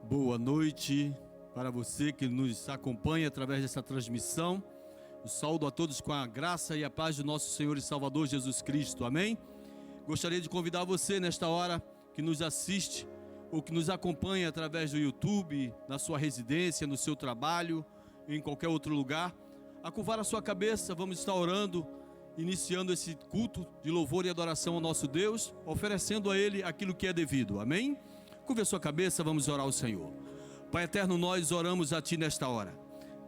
Boa noite para você que nos acompanha através dessa transmissão. Eu saúdo a todos com a graça e a paz do nosso Senhor e Salvador Jesus Cristo, amém? Gostaria de convidar você nesta hora que nos assiste ou que nos acompanha através do YouTube, na sua residência, no seu trabalho, em qualquer outro lugar, a curvar a sua cabeça. Vamos estar orando, iniciando esse culto de louvor e adoração ao nosso Deus, oferecendo a Ele aquilo que é devido, amém? Curva a sua cabeça, vamos orar ao Senhor. Pai eterno, nós oramos a Ti nesta hora.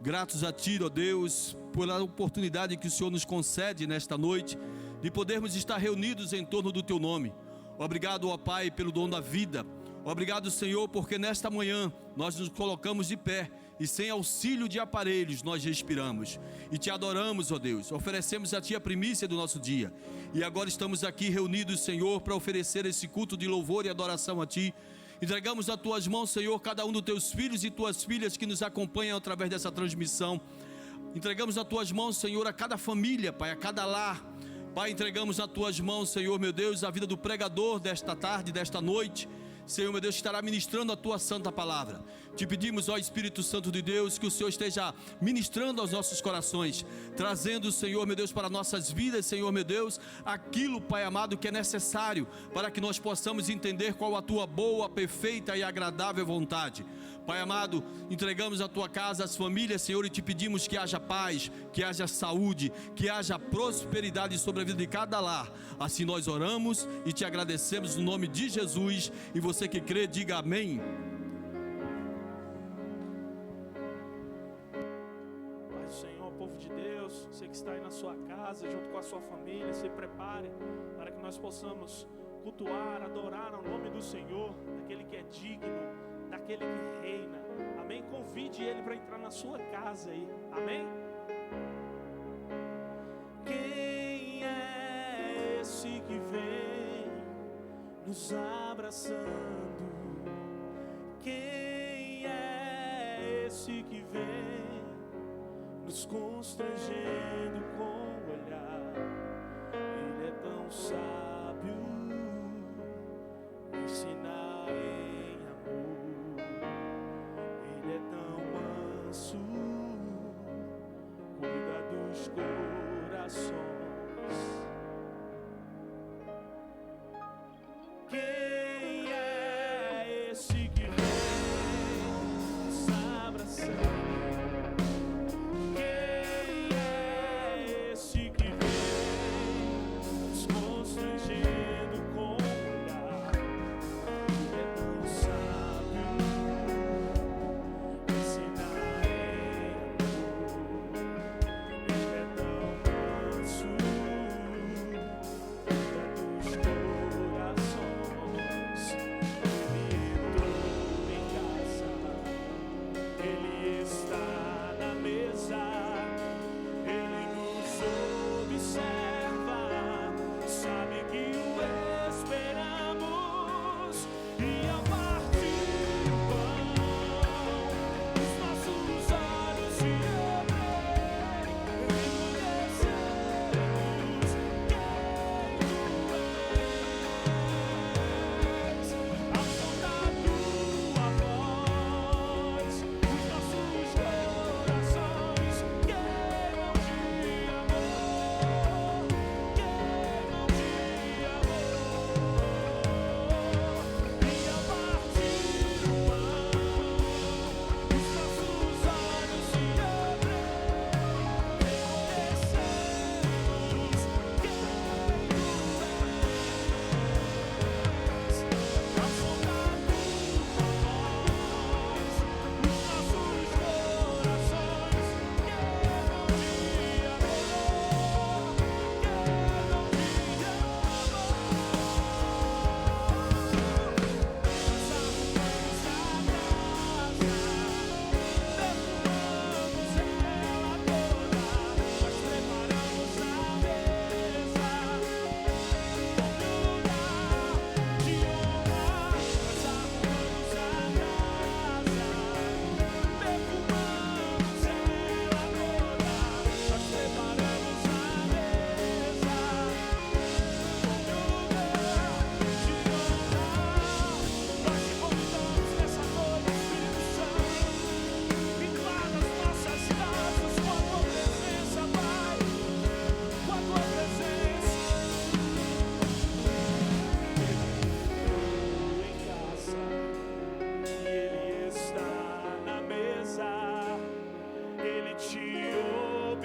Gratos a Ti, ó Deus, pela oportunidade que o Senhor nos concede nesta noite, de podermos estar reunidos em torno do Teu nome. Obrigado, ó Pai, pelo dom da vida. Obrigado, Senhor, porque nesta manhã nós nos colocamos de pé e sem auxílio de aparelhos nós respiramos e Te adoramos, ó Deus. Oferecemos a Ti a primícia do nosso dia e agora estamos aqui reunidos, Senhor, para oferecer esse culto de louvor e adoração a Ti. Entregamos nas Tuas mãos, Senhor, cada um dos Teus filhos e Tuas filhas que nos acompanham através dessa transmissão. Entregamos nas Tuas mãos, Senhor, a cada família, Pai, a cada lar. Pai, entregamos nas Tuas mãos, Senhor, meu Deus, a vida do pregador desta tarde, desta noite. Senhor, meu Deus, que estará ministrando a Tua santa palavra. Te pedimos, ó Espírito Santo de Deus, que o Senhor esteja ministrando aos nossos corações, trazendo, Senhor, meu Deus, para nossas vidas, Senhor, meu Deus, aquilo, Pai amado, que é necessário para que nós possamos entender qual a Tua boa, perfeita e agradável vontade. Pai amado, entregamos a Tua casa, as famílias, Senhor, e Te pedimos que haja paz, que haja saúde, que haja prosperidade sobre a vida de cada lar. Assim nós oramos e Te agradecemos no nome de Jesus. E você que crê, diga amém. Pai do Senhor, povo de Deus, você que está aí na sua casa, junto com a sua família, se prepare para que nós possamos cultuar, adorar ao nome do Senhor, daquele que é digno, daquele que reina, amém? Convide Ele para entrar na sua casa aí, amém? Quem é esse que vem nos abraçando? Quem é esse que vem nos constrangendo com o olhar? Ele é tão sábio, me ensina em amor. Ele é tão manso, cuida dos corações. Quem é esse que vem nos abraçando? Quem é esse que vem nos constrangendo com o olhar? Ele é tão sábio, ensina em amor. Ele é tão manso, cuida dos corações. Ele entrou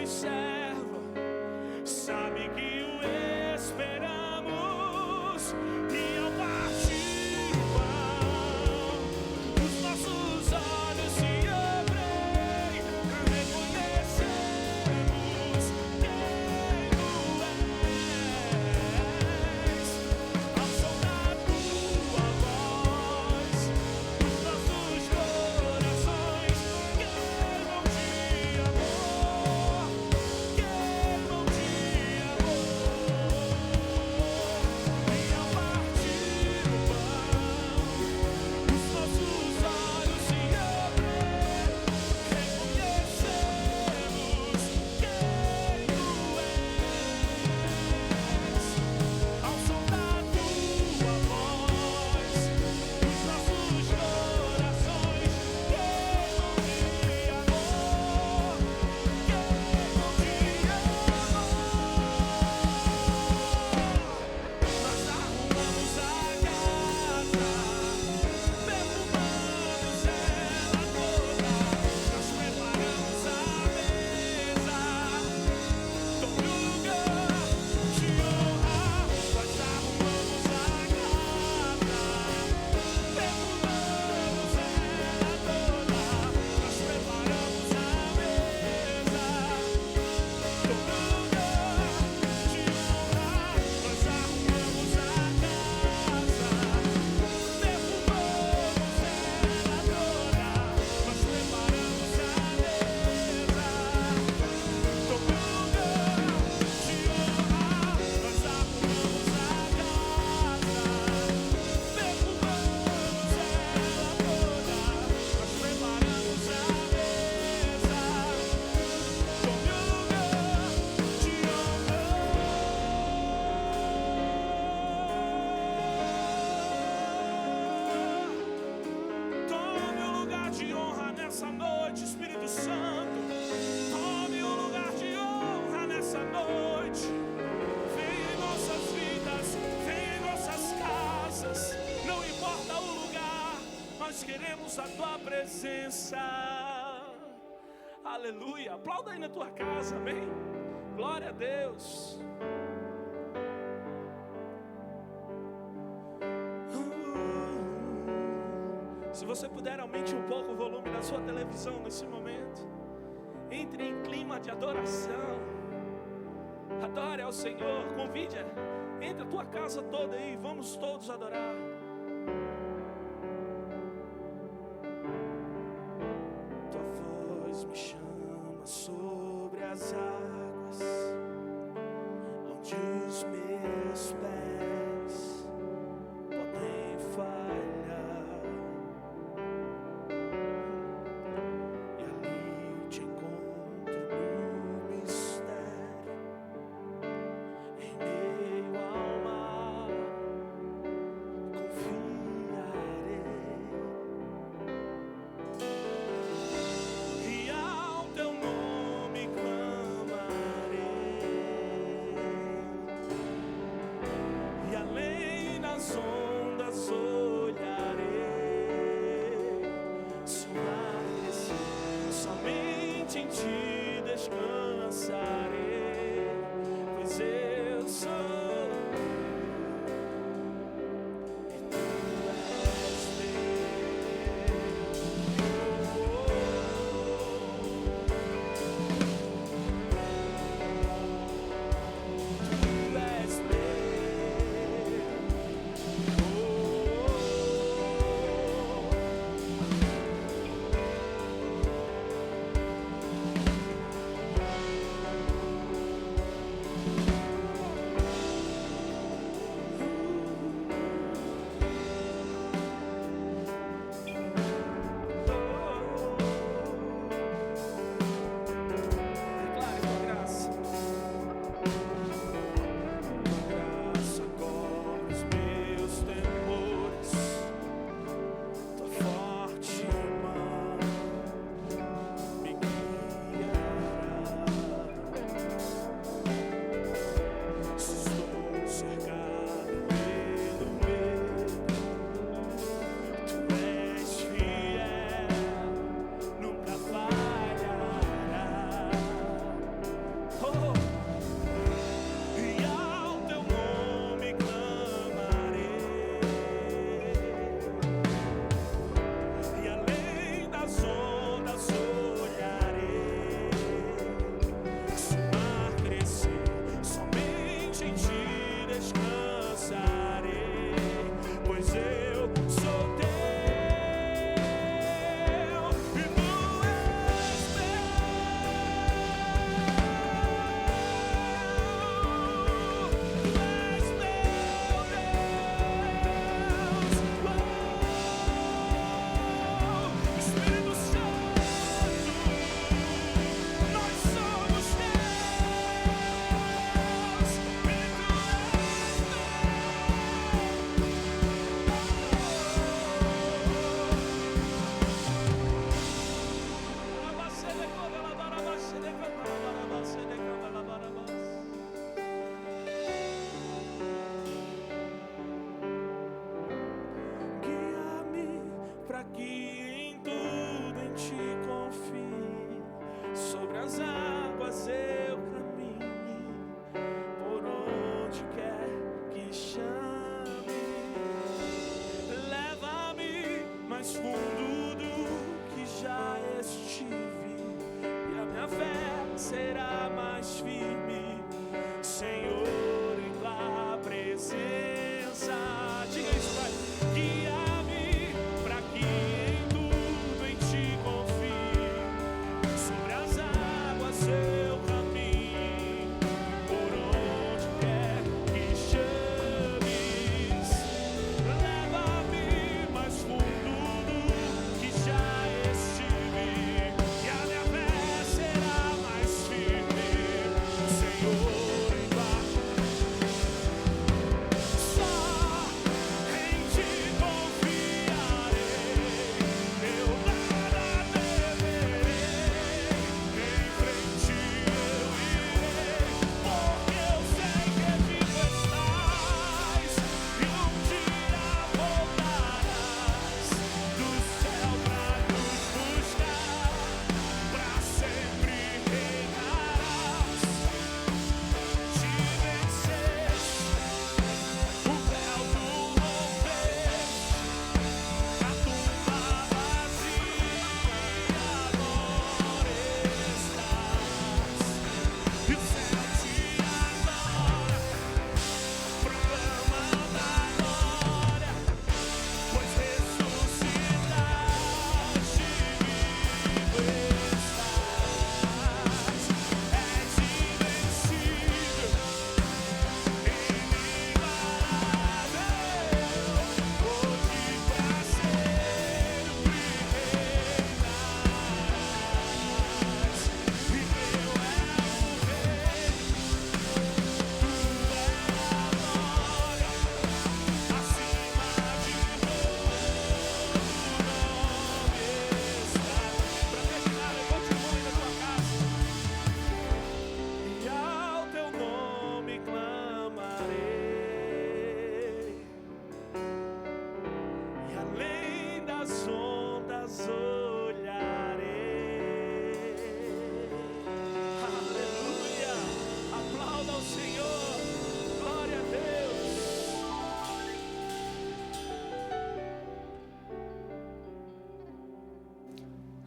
observa, sabe que o esperamos, e ao partir o pão, os nossos olhos se abrem, reconhecemos quem tu és. Ao som da tua voz, os nossos corações queimam de amor, queimam de queremos a tua presença. Aleluia. Aplauda aí na tua casa, amém? Glória a Deus. Se você puder, aumente um pouco o volume da sua televisão nesse momento. Entre em clima de adoração. Adore ao Senhor. Convide, entre a tua casa toda aí. Vamos todos adorar. Me chama sobre as águas, onde os meus pés podem falhar, e ali te encontro no mistério, em meio ao mar, confiarei.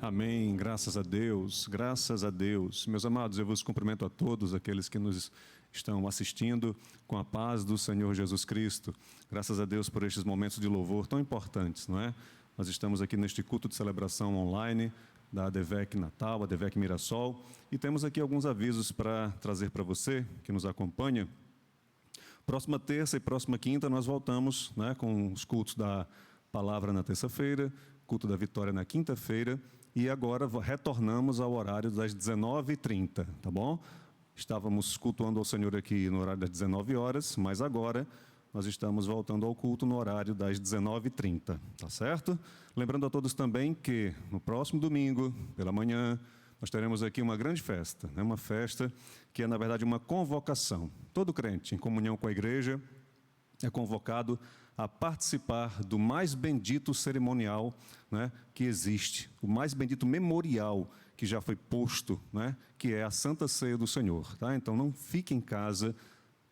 Amém, graças a Deus, graças a Deus. Meus amados, eu vos cumprimento a todos aqueles que nos estão assistindo com a paz do Senhor Jesus Cristo. Graças a Deus por estes momentos de louvor tão importantes, não é? Nós estamos aqui neste culto de celebração online da ADVEC Natal, ADVEC Mirassol, e temos aqui alguns avisos para trazer para você que nos acompanha. Próxima terça e próxima quinta nós voltamos, né, com os cultos da palavra na terça-feira, culto da vitória na quinta-feira, e agora retornamos ao horário das 19h30, tá bom? Estávamos cultuando ao Senhor aqui no horário das 19 horas, mas agora nós estamos voltando ao culto no horário das 19h30, tá certo? Lembrando a todos também que no próximo domingo, pela manhã, nós teremos aqui uma grande festa, né? Uma festa que é, na verdade, uma convocação. Todo crente, em comunhão com a igreja, é convocado a participar do mais bendito cerimonial, né, que existe, o mais bendito memorial que já foi posto, né, que é a Santa Ceia do Senhor. Tá? Então, não fique em casa,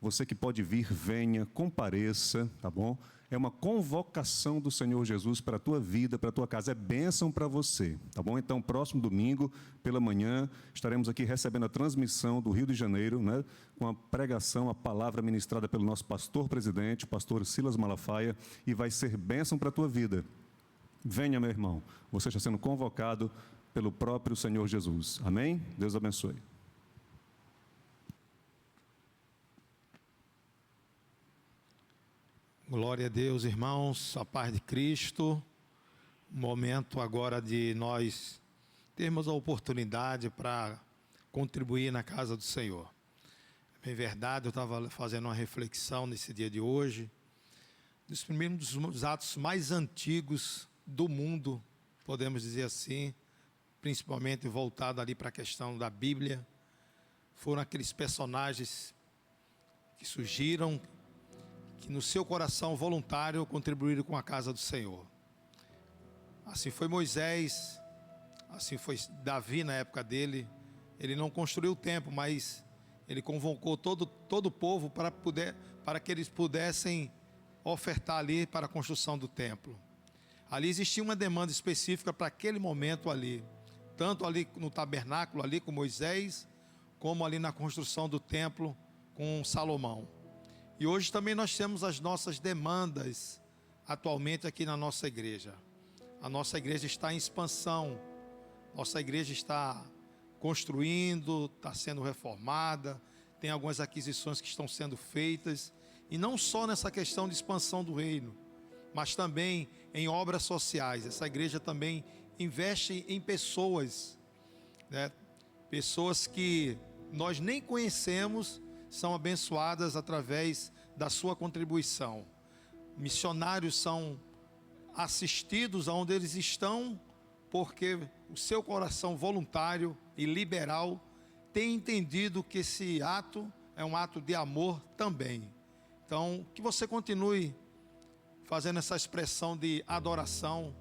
você que pode vir, venha, compareça, tá bom? É uma convocação do Senhor Jesus para a tua vida, para a tua casa, é bênção para você, tá bom? Então, próximo domingo, pela manhã, estaremos aqui recebendo a transmissão do Rio de Janeiro, né, com a pregação, a palavra ministrada pelo nosso pastor-presidente, o pastor Silas Malafaia, e vai ser bênção para a tua vida. Venha, meu irmão, você está sendo convocado pelo próprio Senhor Jesus. Amém? Deus abençoe. Glória a Deus, irmãos, a paz de Cristo. Momento agora de nós termos a oportunidade para contribuir na casa do Senhor. É verdade, eu estava fazendo uma reflexão nesse dia de hoje, dos primeiros dos atos mais antigos do mundo, podemos dizer assim, principalmente voltado ali para a questão da Bíblia, foram aqueles personagens que surgiram, que no seu coração voluntário contribuíram com a casa do Senhor. Assim foi Moisés, assim foi Davi na época dele. Ele não construiu o templo, mas ele convocou todo o povo para que eles pudessem ofertar ali para a construção do templo. Ali existia uma demanda específica para aquele momento ali, tanto ali no tabernáculo ali com Moisés, como ali na construção do templo com Salomão. E hoje também nós temos as nossas demandas atualmente aqui na nossa igreja. A nossa igreja está em expansão, nossa igreja está construindo, está sendo reformada, tem algumas aquisições que estão sendo feitas, e não só nessa questão de expansão do reino, mas também em obras sociais. Essa igreja também investe em pessoas, né? Pessoas que nós nem conhecemos, são abençoadas através da sua contribuição. Missionários são assistidos aonde eles estão, porque o seu coração voluntário e liberal tem entendido que esse ato é um ato de amor também. Então, que você continue fazendo essa expressão de adoração,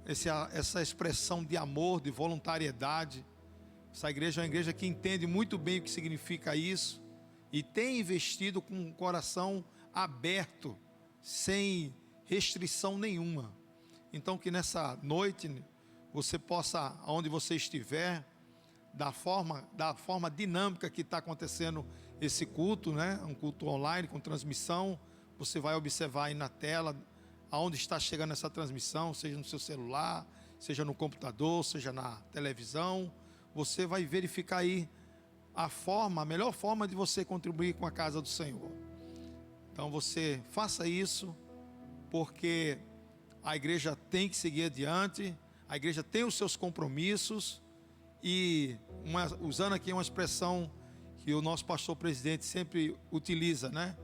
essa expressão de amor, de voluntariedade. Essa igreja é uma igreja que entende muito bem o que significa isso e tem investido com o coração aberto, sem restrição nenhuma. Então, que nessa noite você possa, onde você estiver, da forma dinâmica que está acontecendo esse culto, né? Um culto online com transmissão. Você vai observar aí na tela aonde está chegando essa transmissão, seja no seu celular, seja no computador, seja na televisão. Você vai verificar aí a melhor forma de você contribuir com a casa do Senhor. Então você faça isso, porque a igreja tem que seguir adiante, a igreja tem os seus compromissos, e usando aqui uma expressão que o nosso pastor presidente sempre utiliza, né?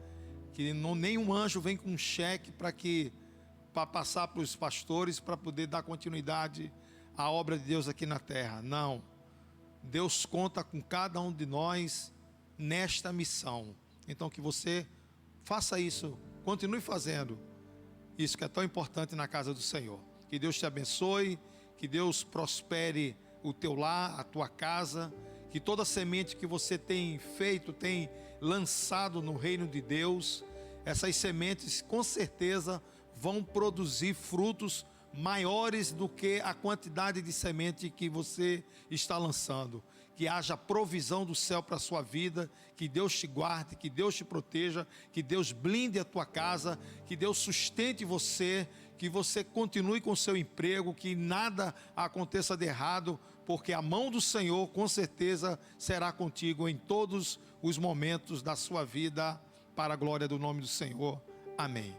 Que nenhum anjo vem com um cheque para passar para os pastores, para poder dar continuidade à obra de Deus aqui na terra. Não. Deus conta com cada um de nós nesta missão. Então que você faça isso, continue fazendo isso que é tão importante na casa do Senhor. Que Deus te abençoe, que Deus prospere o teu lar, a tua casa, que toda semente que você tem feito, tem lançado no reino de Deus, essas sementes com certeza vão produzir frutos maiores do que a quantidade de semente que você está lançando. Que haja provisão do céu para a sua vida, que Deus te guarde, que Deus te proteja, que Deus blinde a tua casa, que Deus sustente você, que você continue com o seu emprego, que nada aconteça de errado, porque a mão do Senhor com certeza será contigo em todos os momentos da sua vida, para a glória do nome do Senhor. Amém.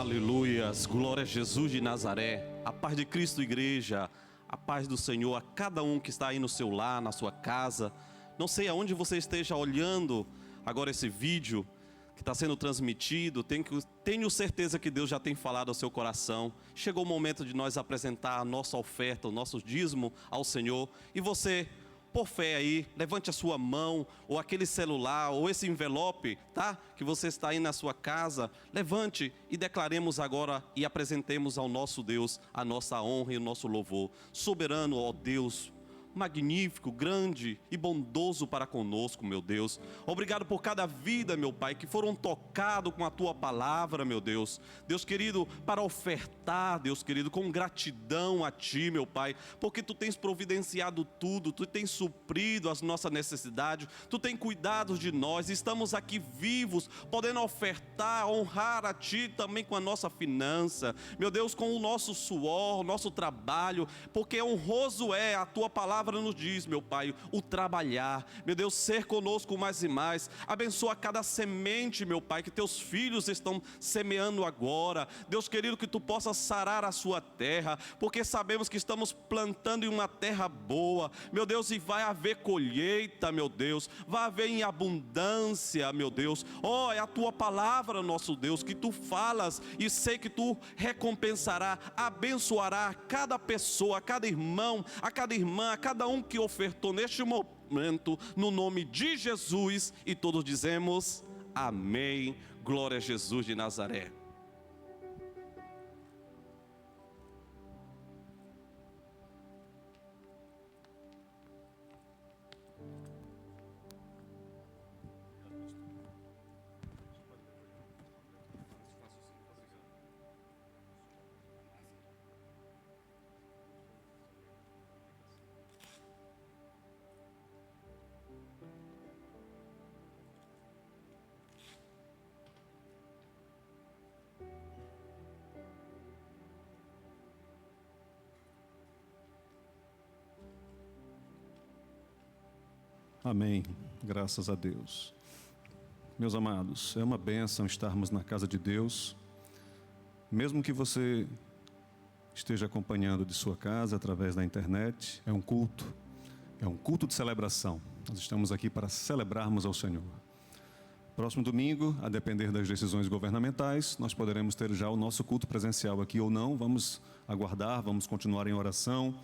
Aleluias, glória a Jesus de Nazaré, a paz de Cristo, igreja, a paz do Senhor a cada um que está aí no seu lar, na sua casa. Não sei aonde você esteja olhando agora esse vídeo, que está sendo transmitido, tenho certeza que Deus já tem falado ao seu coração. Chegou o momento de nós apresentar a nossa oferta, o nosso dízimo ao Senhor. E você, por fé aí, levante a sua mão, ou aquele celular, ou esse envelope, tá? Que você está aí na sua casa, levante e declaremos agora e apresentemos ao nosso Deus a nossa honra e o nosso louvor. Soberano, ó Deus, magnífico, grande e bondoso para conosco, meu Deus. Obrigado por cada vida, meu Pai, que foram tocados com a Tua palavra, meu Deus. Deus querido, para ofertar, Deus querido, com gratidão a Ti, meu Pai, porque Tu tens providenciado tudo, Tu tens suprido as nossas necessidades, Tu tens cuidado de nós, estamos aqui vivos, podendo ofertar, honrar a Ti também com a nossa finança, meu Deus, com o nosso suor, o nosso trabalho, porque honroso é a Tua palavra nos diz, meu Pai, o trabalhar, meu Deus, ser conosco mais e mais. Abençoa cada semente, meu Pai, que teus filhos estão semeando agora. Deus querido, que tu possas sarar a sua terra, porque sabemos que estamos plantando em uma terra boa, meu Deus, e vai haver colheita, meu Deus, vai haver em abundância, meu Deus. Oh, é a tua palavra, nosso Deus, que tu falas, e sei que tu recompensará, abençoará a cada pessoa, a cada irmão, a cada irmã, a cada um que ofertou neste momento, no nome de Jesus, e todos dizemos amém, glória a Jesus de Nazaré. Amém, graças a Deus. Meus amados, é uma bênção estarmos na casa de Deus, mesmo que você esteja acompanhando de sua casa, através da internet, é um culto de celebração. Nós estamos aqui para celebrarmos ao Senhor. Próximo domingo, a depender das decisões governamentais, nós poderemos ter já o nosso culto presencial aqui ou não. Vamos aguardar, vamos continuar em oração.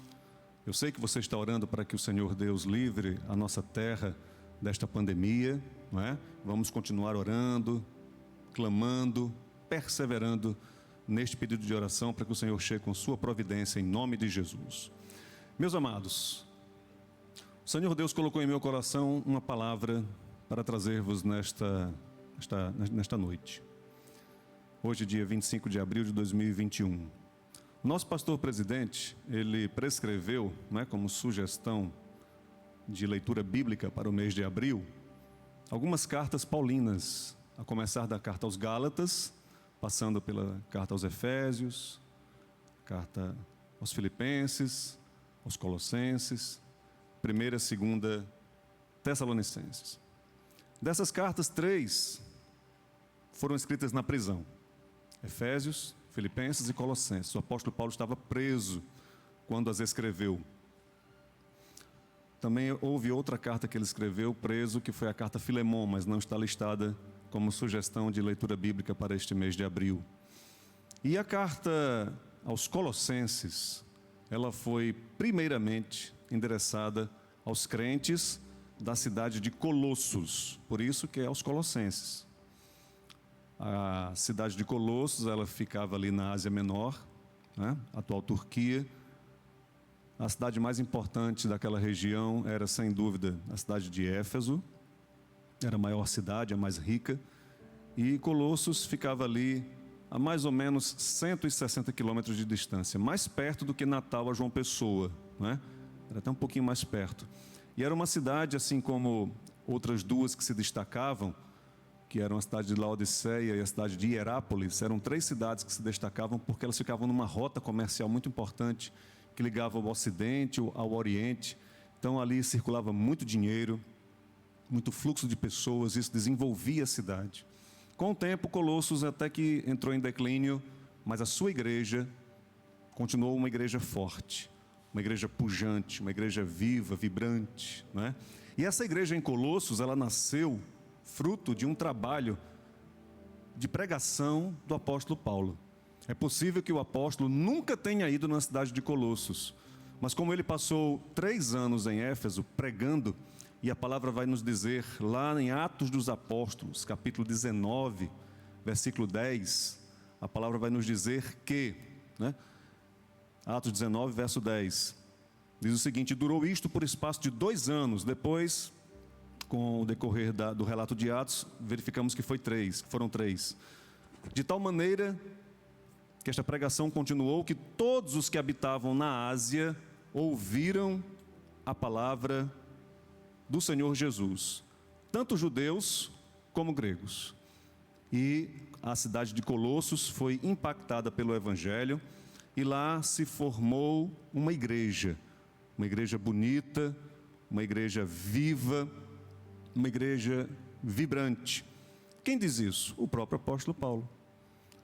Eu sei que você está orando para que o Senhor Deus livre a nossa terra desta pandemia, não é? Vamos continuar orando, clamando, perseverando neste pedido de oração para que o Senhor chegue com sua providência em nome de Jesus. Meus amados, o Senhor Deus colocou em meu coração uma palavra para trazer-vos nesta noite. Hoje, dia 25 de abril de 2021. O nosso pastor presidente, ele prescreveu, como sugestão de leitura bíblica para o mês de abril, algumas cartas paulinas, a começar da carta aos Gálatas, passando pela carta aos Efésios, carta aos Filipenses, aos Colossenses, 1ª e 2ª Tessalonicenses. Dessas cartas, 3 foram escritas na prisão: Efésios, Filipenses e Colossenses. O apóstolo Paulo estava preso quando as escreveu. Também houve outra carta que ele escreveu preso, que foi a carta Filemon, mas não está listada como sugestão de leitura bíblica para este mês de abril. E a carta aos Colossenses, ela foi primeiramente endereçada aos crentes da cidade de Colossos, por isso que é aos Colossenses. A cidade de Colossos, ela ficava ali na Ásia Menor, atual Turquia. A cidade mais importante daquela região era, sem dúvida, a cidade de Éfeso. Era a maior cidade, a mais rica. E Colossos ficava ali a mais ou menos 160 quilômetros de distância, mais perto do que Natal a João Pessoa, Era até um pouquinho mais perto. E era uma cidade, assim como outras duas que se destacavam, que eram a cidade de Laodiceia e a cidade de Hierápolis. Eram 3 cidades que se destacavam porque elas ficavam numa rota comercial muito importante que ligava o Ocidente ao Oriente. Então ali circulava muito dinheiro, muito fluxo de pessoas, isso desenvolvia a cidade. Com o tempo, Colossos até que entrou em declínio, mas a sua igreja continuou uma igreja forte, uma igreja pujante, uma igreja viva, vibrante, E essa igreja em Colossos, ela nasceu fruto de um trabalho de pregação do apóstolo Paulo. É possível que o apóstolo nunca tenha ido na cidade de Colossos, mas como ele passou 3 anos em Éfeso pregando, e a palavra vai nos dizer lá em Atos dos Apóstolos, capítulo 19, versículo 10, a palavra vai nos dizer que, Atos 19, verso 10, diz o seguinte: durou isto por espaço de 2 anos, depois, com o decorrer do relato de Atos, verificamos que foram 3. De tal maneira que esta pregação continuou, que todos os que habitavam na Ásia ouviram a palavra do Senhor Jesus, tanto judeus como gregos. E a cidade de Colossos foi impactada pelo Evangelho, e lá se formou uma igreja bonita, uma igreja viva, uma igreja vibrante. Quem diz isso? O próprio apóstolo Paulo.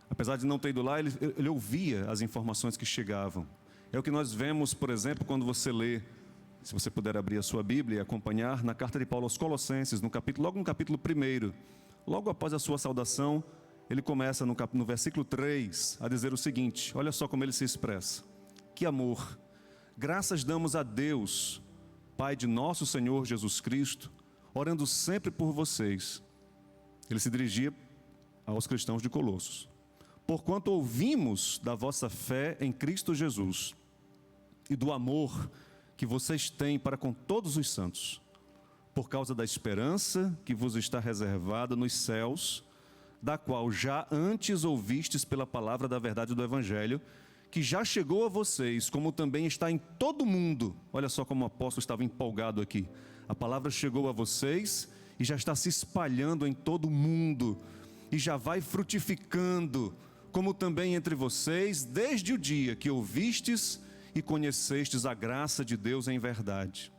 Apesar de não ter ido lá, ele ouvia as informações que chegavam. É o que nós vemos, por exemplo, quando você lê, se você puder abrir a sua Bíblia e acompanhar, na carta de Paulo aos Colossenses, logo no capítulo 1, logo após a sua saudação, ele começa no versículo 3 a dizer o seguinte, olha só como ele se expressa: que amor, graças damos a Deus, Pai de nosso Senhor Jesus Cristo, orando sempre por vocês. Ele se dirigia aos cristãos de Colossos. Porquanto ouvimos da vossa fé em Cristo Jesus e do amor que vocês têm para com todos os santos, por causa da esperança que vos está reservada nos céus, da qual já antes ouvistes pela palavra da verdade do Evangelho, que já chegou a vocês, como também está em todo o mundo. Olha só como o apóstolo estava empolgado aqui. A palavra chegou a vocês e já está se espalhando em todo o mundo, e já vai frutificando, como também entre vocês, desde o dia que ouvistes e conhecestes a graça de Deus em verdade.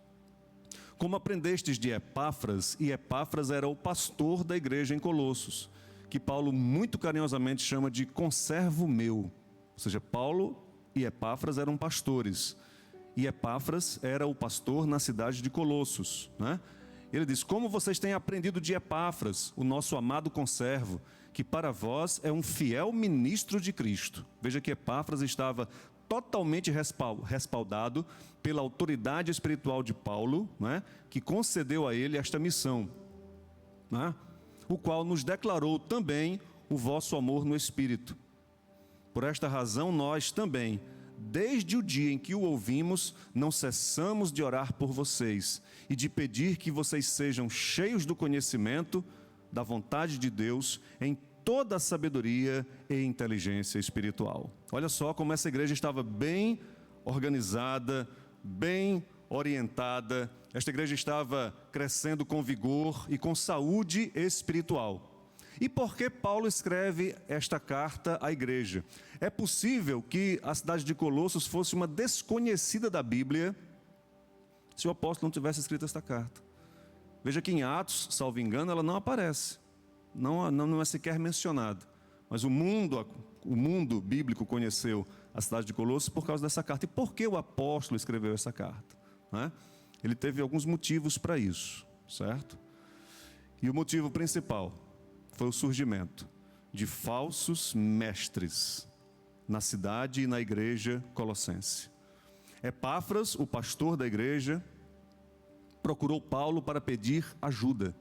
Como aprendestes de Epáfras, e Epáfras era o pastor da igreja em Colossos, que Paulo muito carinhosamente chama de conservo meu. Ou seja, Paulo e Epáfras eram pastores, e Epáfras era o pastor na cidade de Colossos, Ele diz: como vocês têm aprendido de Epáfras, o nosso amado conservo, que para vós é um fiel ministro de Cristo. Veja que Epáfras estava totalmente respaldado pela autoridade espiritual de Paulo, que concedeu a ele esta missão, o qual nos declarou também o vosso amor no Espírito. Por esta razão nós também, desde o dia em que o ouvimos, não cessamos de orar por vocês e de pedir que vocês sejam cheios do conhecimento da vontade de Deus em toda a sabedoria e inteligência espiritual. Olha só como essa igreja estava bem organizada, bem orientada. Esta igreja estava crescendo com vigor e com saúde espiritual. E por que Paulo escreve esta carta à igreja? É possível que a cidade de Colossos fosse uma desconhecida da Bíblia se o apóstolo não tivesse escrito esta carta. Veja que em Atos, salvo engano, ela não aparece. Não é sequer mencionada. Mas o mundo bíblico conheceu a cidade de Colossos por causa dessa carta. E por que o apóstolo escreveu essa carta? Ele teve alguns motivos para isso, certo? E o motivo principal foi o surgimento de falsos mestres na cidade e na igreja colossense. Epáfras, o pastor da igreja, procurou Paulo para pedir ajuda.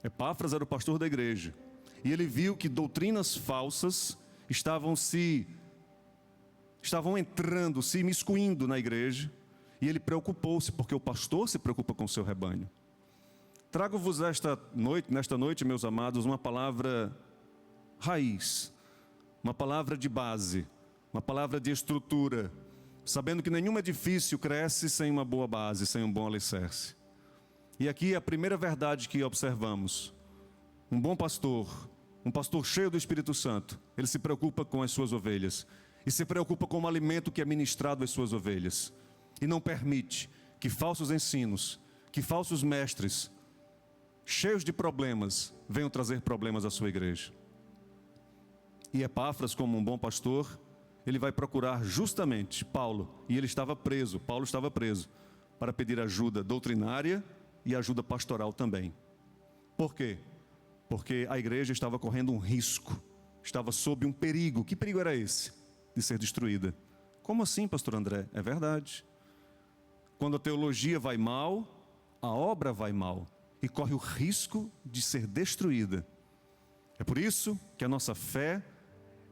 Epáfras era o pastor da igreja, e ele viu que doutrinas falsas estavam entrando, se imiscuindo na igreja, e ele preocupou-se, porque o pastor se preocupa com o seu rebanho. Trago-vos nesta noite, meus amados, uma palavra raiz, uma palavra de base, uma palavra de estrutura, sabendo que nenhum edifício cresce sem uma boa base, sem um bom alicerce. E aqui a primeira verdade que observamos: um bom pastor, um pastor cheio do Espírito Santo, ele se preocupa com as suas ovelhas, e se preocupa com o alimento que é ministrado às suas ovelhas, e não permite que falsos ensinos, que falsos mestres, cheios de problemas, venham trazer problemas à sua igreja. E Epáfras, como um bom pastor, ele vai procurar justamente Paulo, e Paulo estava preso, para pedir ajuda doutrinária e ajuda pastoral também. Por quê? porque a igreja estava correndo um risco, estava sob um perigo. Que perigo era esse? De ser destruída. Como assim, pastor André? É verdade. Quando a teologia vai mal, a obra vai mal e corre o risco de ser destruída. É por isso que a nossa fé,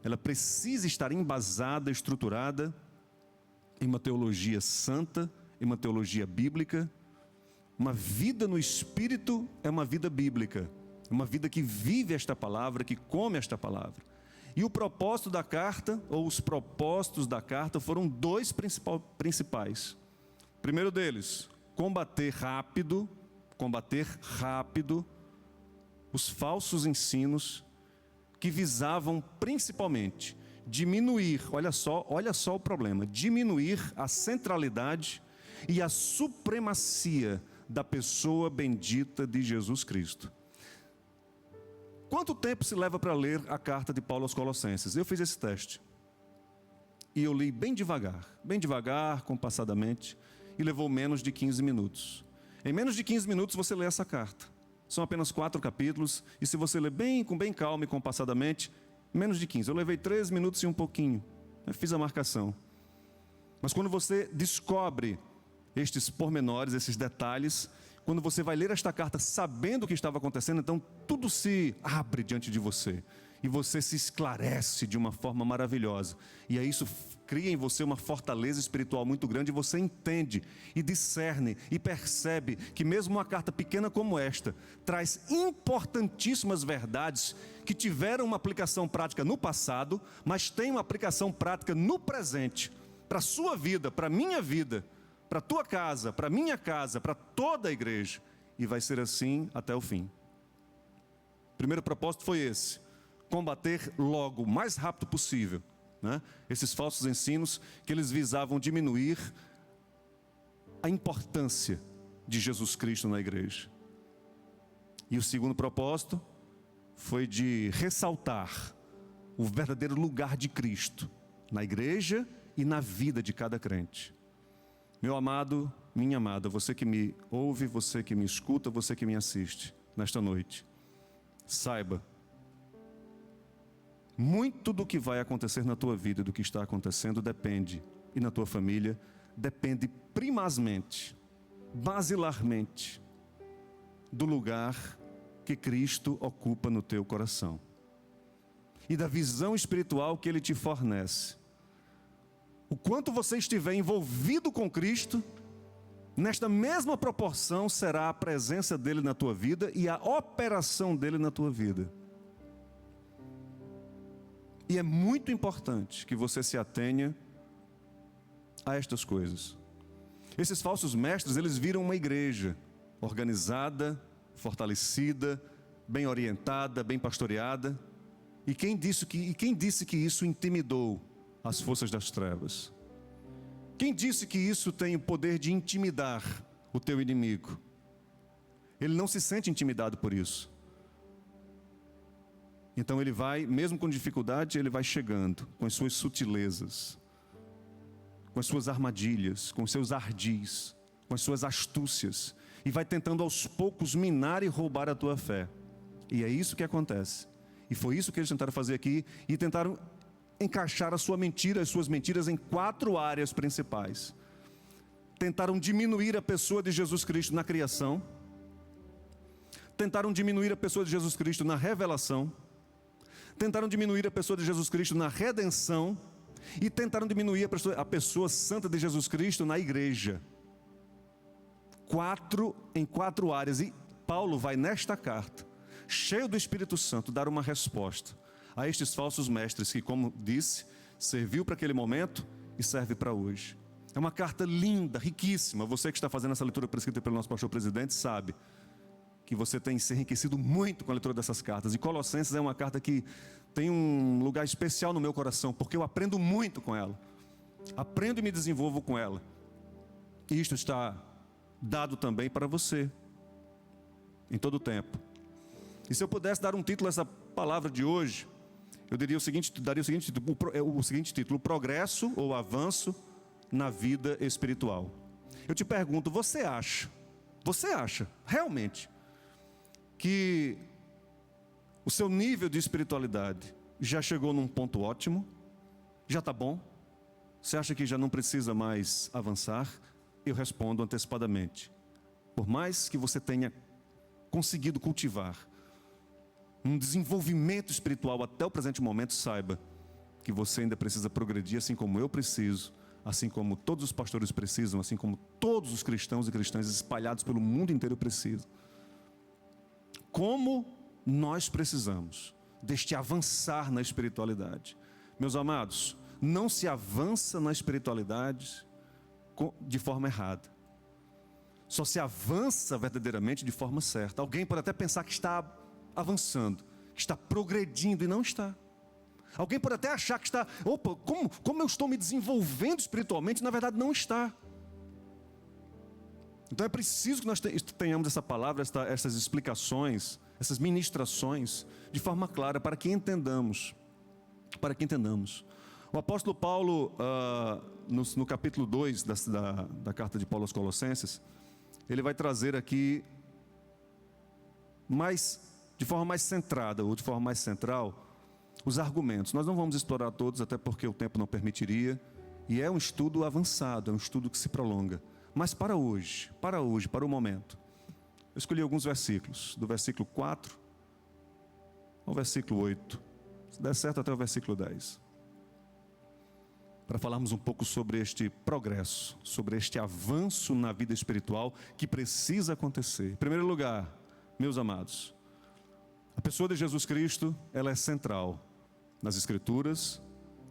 ela precisa estar embasada, estruturada em uma teologia santa, em uma teologia bíblica. Uma vida no Espírito é uma vida bíblica, é uma vida que vive esta palavra, que come esta palavra. E o propósito da carta, ou os propósitos da carta, foram dois principais. O primeiro deles, combater rápido os falsos ensinos que visavam principalmente diminuir, olha só o problema, diminuir a centralidade e a supremacia da pessoa bendita de Jesus Cristo. Quanto tempo se leva para ler a carta de Paulo aos Colossenses? Eu fiz esse teste. E eu li bem devagar, compassadamente, e levou menos de 15 minutos. Em menos de 15 minutos você lê essa carta. São apenas 4 capítulos, e se você ler com bem calma e compassadamente, menos de 15. Eu levei 3 minutos e um pouquinho. Eu fiz a marcação. Mas quando você descobre estes pormenores, esses detalhes, quando você vai ler esta carta sabendo o que estava acontecendo, então tudo se abre diante de você. E você se esclarece de uma forma maravilhosa. E aí isso cria em você uma fortaleza espiritual muito grande. E você entende e discerne e percebe que mesmo uma carta pequena como esta traz importantíssimas verdades que tiveram uma aplicação prática no passado, mas tem uma aplicação prática no presente, para a sua vida, para a minha vida, para a tua casa, para a minha casa, para toda a igreja. E vai ser assim até o fim. O primeiro propósito foi esse: combater logo, o mais rápido possível, esses falsos ensinos que eles visavam diminuir a importância de Jesus Cristo na igreja. E o segundo propósito foi de ressaltar o verdadeiro lugar de Cristo na igreja e na vida de cada crente. Meu amado, minha amada, você que me ouve, você que me escuta, você que me assiste nesta noite, saiba, muito do que vai acontecer na tua vida, do que está acontecendo, depende, e na tua família, depende primazmente, basilarmente, do lugar que Cristo ocupa no teu coração e da visão espiritual que Ele te fornece. O quanto você estiver envolvido com Cristo, nesta mesma proporção será a presença dEle na tua vida e a operação dEle na tua vida. E é muito importante que você se atenha a estas coisas. Esses falsos mestres, eles viram uma igreja organizada, fortalecida, bem orientada, bem pastoreada. E quem disse que isso intimidou as forças das trevas? Quem disse que isso tem o poder de intimidar o teu inimigo? Ele não se sente intimidado por isso. Então ele vai, mesmo com dificuldade, ele vai chegando com as suas sutilezas, com as suas armadilhas, com os seus ardis, com as suas astúcias, e vai tentando aos poucos minar e roubar a tua fé. E é isso que acontece. E foi isso que eles tentaram fazer aqui, e tentaram encaixar as suas mentiras em 4 áreas principais. Tentaram diminuir a pessoa de Jesus Cristo na criação, tentaram diminuir a pessoa de Jesus Cristo na revelação, tentaram diminuir a pessoa de Jesus Cristo na redenção, e tentaram diminuir a pessoa santa de Jesus Cristo na igreja. 4 em 4 áreas. E Paulo vai nesta carta, cheio do Espírito Santo, dar uma resposta a estes falsos mestres que, como disse, serviu para aquele momento e serve para hoje. É uma carta linda, riquíssima. Você que está fazendo essa leitura prescrita pelo nosso pastor presidente sabe que você tem se enriquecido muito com a leitura dessas cartas. E Colossenses é uma carta que tem um lugar especial no meu coração, porque eu aprendo muito com ela. Aprendo e me desenvolvo com ela. E isto está dado também para você, em todo o tempo. E se eu pudesse dar um título a essa palavra de hoje, eu daria o seguinte título: o progresso ou avanço na vida espiritual. Eu te pergunto, você acha realmente que O seu nível de espiritualidade já chegou num ponto ótimo? Já está bom? Você acha que já não precisa mais avançar? Eu respondo antecipadamente. Por mais que você tenha conseguido cultivar um desenvolvimento espiritual até o presente momento, saiba que você ainda precisa progredir, assim como eu preciso, assim como todos os pastores precisam, assim como todos os cristãos e cristãs espalhados pelo mundo inteiro precisam. Como nós precisamos deste avançar na espiritualidade. Meus amados, não se avança na espiritualidade de forma errada. Só se avança verdadeiramente de forma certa. Alguém pode até pensar que está avançando, que está progredindo, e não está. Alguém pode até achar que está, opa, como eu estou me desenvolvendo espiritualmente, na verdade não está. Então é preciso que nós tenhamos essa palavra, essas explicações, essas ministrações, de forma clara, para que entendamos. O apóstolo Paulo, no capítulo 2 da carta de Paulo aos Colossenses, ele vai trazer aqui, de forma mais centrada, ou de forma mais central, os argumentos. Nós não vamos explorar todos, até porque o tempo não permitiria, e é um estudo avançado, é um estudo que se prolonga. Mas para hoje, para o momento, eu escolhi alguns versículos, do versículo 4 ao versículo 8, se der certo até o versículo 10, para falarmos um pouco sobre este progresso, sobre este avanço na vida espiritual que precisa acontecer. Em primeiro lugar, meus amados, a pessoa de Jesus Cristo, ela é central nas Escrituras,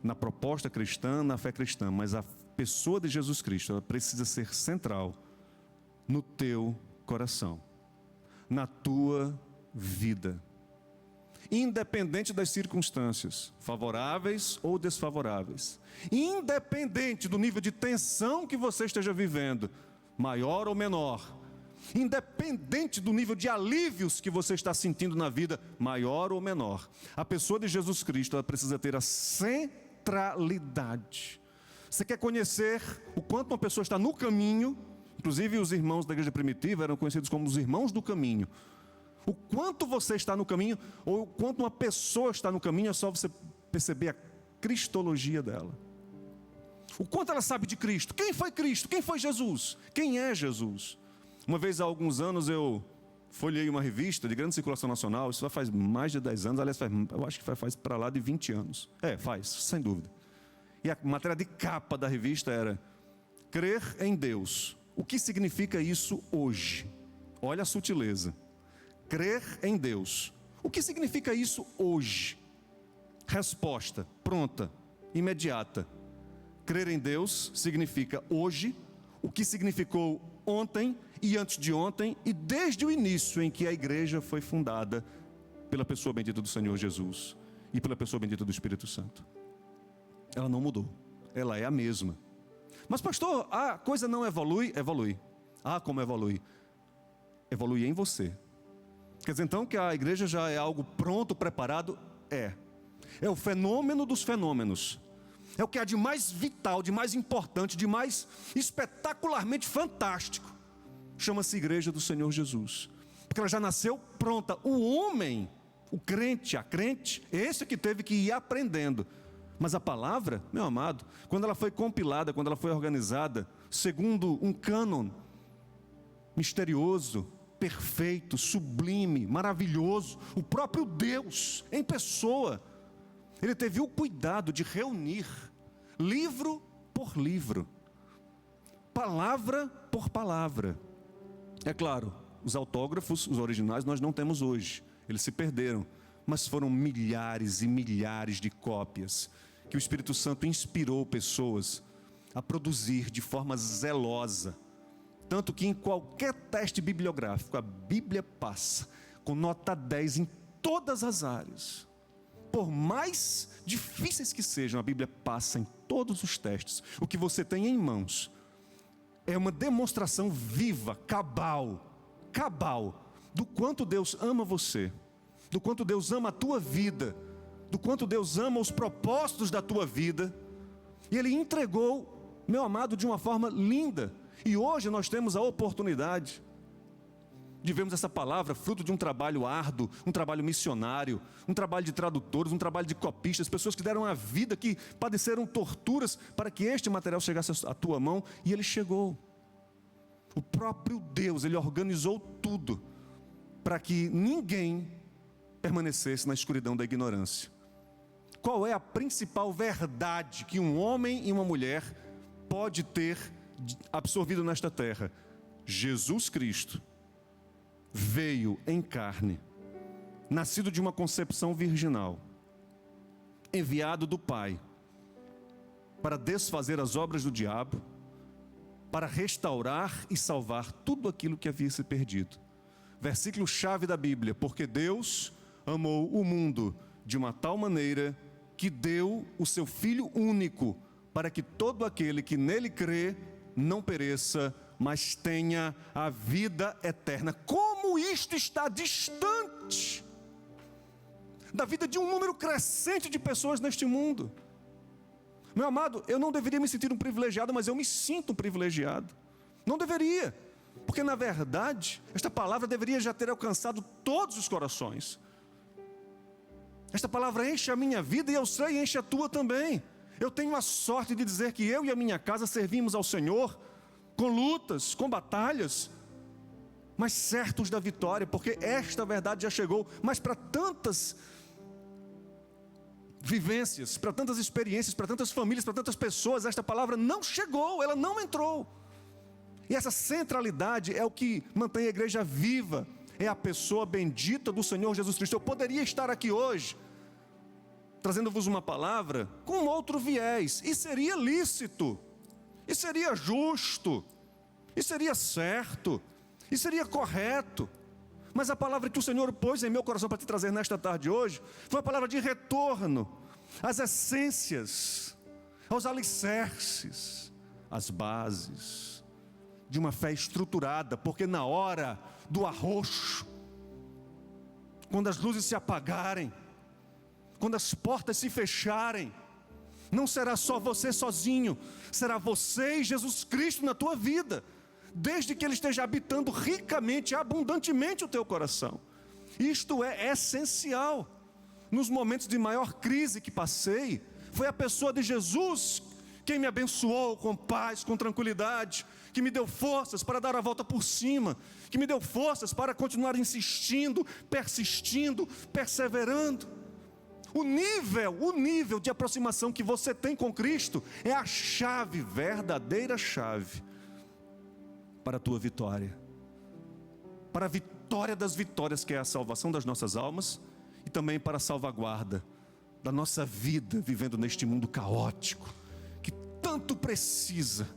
na proposta cristã, na fé cristã, mas a pessoa de Jesus Cristo, ela precisa ser central no teu coração, na tua vida, independente das circunstâncias, favoráveis ou desfavoráveis, independente do nível de tensão que você esteja vivendo, maior ou menor, independente do nível de alívios que você está sentindo na vida, maior ou menor, a pessoa de Jesus Cristo, ela precisa ter a centralidade. Você quer conhecer o quanto uma pessoa está no caminho? Inclusive os irmãos da igreja primitiva eram conhecidos como os irmãos do caminho. O quanto você está no caminho, ou o quanto uma pessoa está no caminho, é só você perceber a cristologia dela. O quanto ela sabe de Cristo. Quem foi Cristo? Quem foi Jesus? Quem é Jesus? Uma vez há alguns anos eu folhei uma revista de grande circulação nacional, isso já faz mais de 10 anos, aliás, eu acho que faz para lá de 20 anos. Faz, sem dúvida. E a matéria de capa da revista era Crer em Deus. O que significa isso hoje? Olha a sutileza. Crer em Deus. O que significa isso hoje? Resposta pronta, imediata. Crer em Deus significa hoje, o que significou ontem e antes de ontem, e desde o início em que a igreja foi fundada pela pessoa bendita do Senhor Jesus e pela pessoa bendita do Espírito Santo. Ela não mudou, ela é a mesma. Mas pastor, a coisa não evolui? Evolui. Como evolui? Evolui em você. Quer dizer então que a igreja já é algo pronto, preparado? É o fenômeno dos fenômenos. É o que há de mais vital, de mais importante, de mais espetacularmente fantástico. Chama-se Igreja do Senhor Jesus. Porque ela já nasceu pronta. O homem, o crente, a crente, esse que teve que ir aprendendo. Mas a palavra, meu amado, quando ela foi compilada, quando ela foi organizada, segundo um cânon misterioso, perfeito, sublime, maravilhoso, o próprio Deus em pessoa, ele teve o cuidado de reunir livro por livro, palavra por palavra. É claro, os autógrafos, os originais, nós não temos hoje, eles se perderam, mas foram milhares e milhares de cópias que o Espírito Santo inspirou pessoas a produzir de forma zelosa. Tanto que em qualquer teste bibliográfico, a Bíblia passa com nota 10 em todas as áreas. Por mais difíceis que sejam, a Bíblia passa em todos os testes. O que você tem em mãos é uma demonstração viva, cabal, do quanto Deus ama você, do quanto Deus ama a tua vida, do quanto Deus ama os propósitos da tua vida. E Ele entregou, meu amado, de uma forma linda. E hoje nós temos a oportunidade de vermos essa palavra fruto de um trabalho árduo, um trabalho missionário, um trabalho de tradutores, um trabalho de copistas, pessoas que deram a vida, que padeceram torturas para que este material chegasse à tua mão, e ele chegou. O próprio Deus, ele organizou tudo para que ninguém permanecesse na escuridão da ignorância. Qual é a principal verdade que um homem e uma mulher pode ter absorvido nesta terra? Jesus Cristo veio em carne, nascido de uma concepção virginal, enviado do Pai para desfazer as obras do diabo, para restaurar e salvar tudo aquilo que havia se perdido. Versículo chave da Bíblia: porque Deus amou o mundo de uma tal maneira que deu o seu Filho único, para que todo aquele que nele crê não pereça, mas tenha a vida eterna. Como isto está distante da vida de um número crescente de pessoas neste mundo. Meu amado, eu não deveria me sentir um privilegiado, mas eu me sinto um privilegiado. Não deveria, porque na verdade, esta palavra deveria já ter alcançado todos os corações. Esta palavra enche a minha vida, e eu sei, enche a tua também. Eu tenho a sorte de dizer que eu e a minha casa servimos ao Senhor, com lutas, com batalhas, mas certos da vitória, porque esta verdade já chegou. Mas para tantas vivências, para tantas experiências, para tantas famílias, para tantas pessoas, esta palavra não chegou, ela não entrou. E essa centralidade é o que mantém a igreja viva, é a pessoa bendita do Senhor Jesus Cristo. Eu poderia estar aqui hoje trazendo-vos uma palavra com outro viés, e seria lícito, e seria justo, e seria certo, e seria correto. Mas a palavra que o Senhor pôs em meu coração para te trazer nesta tarde hoje foi a palavra de retorno às essências, aos alicerces, às bases de uma fé estruturada, porque na hora do arroxo, quando as luzes se apagarem, quando as portas se fecharem, não será só você sozinho, será você e Jesus Cristo na tua vida, desde que Ele esteja habitando ricamente, abundantemente o teu coração. Isto é essencial. Nos momentos de maior crise que passei, foi a pessoa de Jesus quem me abençoou com paz, com tranquilidade, que me deu forças para dar a volta por cima, que me deu forças para continuar insistindo, persistindo, perseverando. O nível de aproximação que você tem com Cristo é a chave, verdadeira chave, para a tua vitória, para a vitória das vitórias, que é a salvação das nossas almas, e também para a salvaguarda da nossa vida, vivendo neste mundo caótico, que tanto precisa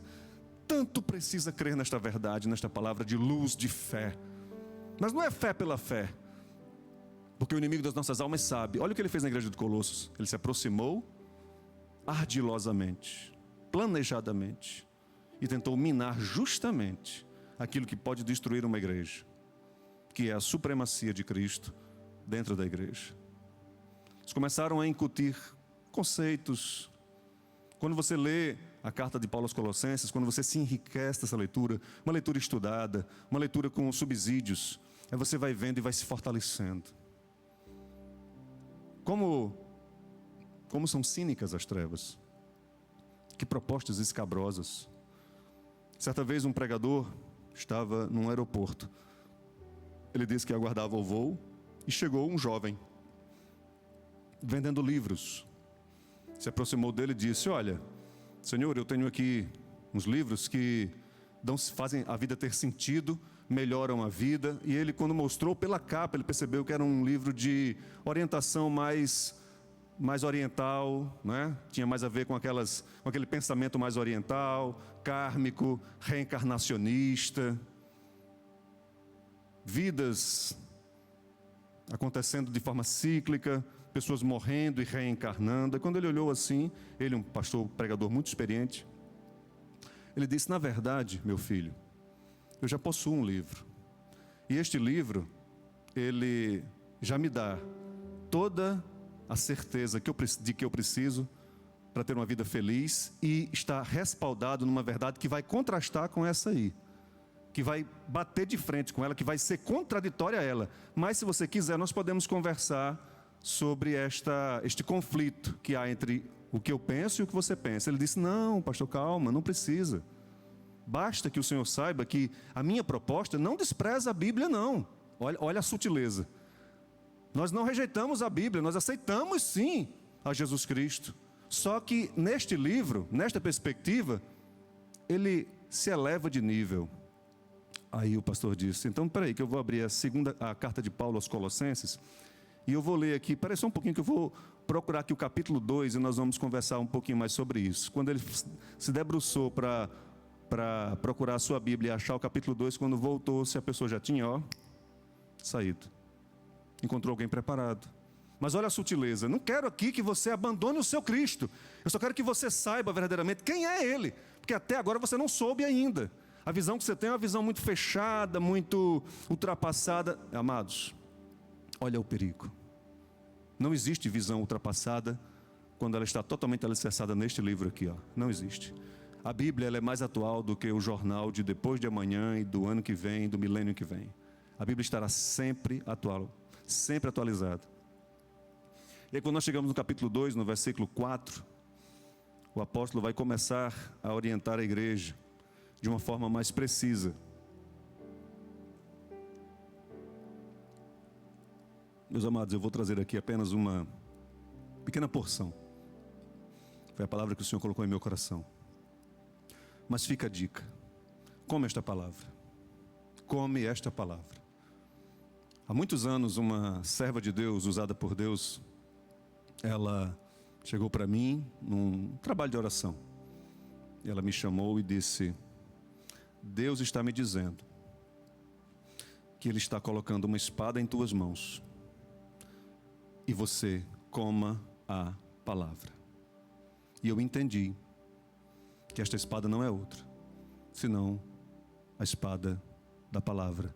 crer nesta verdade, nesta palavra de luz, de fé. Mas não é fé pela fé, porque o inimigo das nossas almas sabe. Olha o que ele fez na igreja de Colossos: ele se aproximou ardilosamente, planejadamente, e tentou minar justamente aquilo que pode destruir uma igreja, que é a supremacia de Cristo dentro da igreja. Eles começaram a incutir conceitos. Quando você lê a carta de Paulo aos Colossenses, quando você se enriquece dessa leitura, uma leitura estudada, uma leitura com subsídios, aí você vai vendo e vai se fortalecendo. Como são cínicas as trevas, que propostas escabrosas. Certa vez um pregador estava num aeroporto. Ele disse que aguardava o voo e chegou um jovem vendendo livros. Se aproximou dele e disse: olha, Senhor, eu tenho aqui uns livros que fazem a vida ter sentido, melhoram a vida. E ele, quando mostrou pela capa, ele percebeu que era um livro de orientação mais oriental, né? Tinha mais a ver com aquele pensamento mais oriental, kármico, reencarnacionista, vidas acontecendo de forma cíclica, pessoas morrendo e reencarnando. E quando ele olhou assim, ele, um pastor, pregador muito experiente, ele disse: na verdade, meu filho, eu já possuo um livro, e este livro, ele já me dá toda a certeza de que eu preciso para ter uma vida feliz, e está respaldado numa verdade que vai contrastar com essa aí. que vai bater de frente com ela, que vai ser contraditória a ela. Mas, se você quiser, nós podemos conversar sobre este conflito que há entre o que eu penso e o que você pensa. Ele disse, não, pastor, calma, não precisa. Basta que o senhor saiba que a minha proposta não despreza a Bíblia, não. Olha a sutileza. Nós não rejeitamos a Bíblia, nós aceitamos sim a Jesus Cristo. Só que neste livro, nesta perspectiva, ele se eleva de nível. Aí o pastor disse, então peraí que eu vou abrir a carta de Paulo aos Colossenses, e eu vou ler aqui, espera só um pouquinho que eu vou procurar aqui o capítulo 2 e nós vamos conversar um pouquinho mais sobre isso. Quando ele se debruçou para procurar a sua Bíblia e achar o capítulo 2, quando voltou, se a pessoa já tinha, saído. Encontrou alguém preparado. Mas olha a sutileza, não quero aqui que você abandone o seu Cristo. Eu só quero que você saiba verdadeiramente quem é Ele, porque até agora você não soube ainda. A visão que você tem é uma visão muito fechada, muito ultrapassada. Amados, olha o perigo. Não existe visão ultrapassada quando ela está totalmente alicerçada neste livro aqui. Não existe. A Bíblia ela é mais atual do que o jornal de depois de amanhã e do ano que vem, do milênio que vem. A Bíblia estará sempre atual, sempre atualizada. E aí, quando nós chegamos no capítulo 2, no versículo 4, o apóstolo vai começar a orientar a igreja de uma forma mais precisa. Meus amados, eu vou trazer aqui apenas uma pequena porção. Foi a palavra que o Senhor colocou em meu coração. Mas fica a dica. Come esta palavra. Come esta palavra. Há muitos anos, uma serva de Deus, usada por Deus, ela chegou para mim num trabalho de oração. Ela me chamou e disse, Deus está me dizendo que Ele está colocando uma espada em tuas mãos e você coma a palavra. E eu entendi que esta espada não é outra, senão a espada da palavra,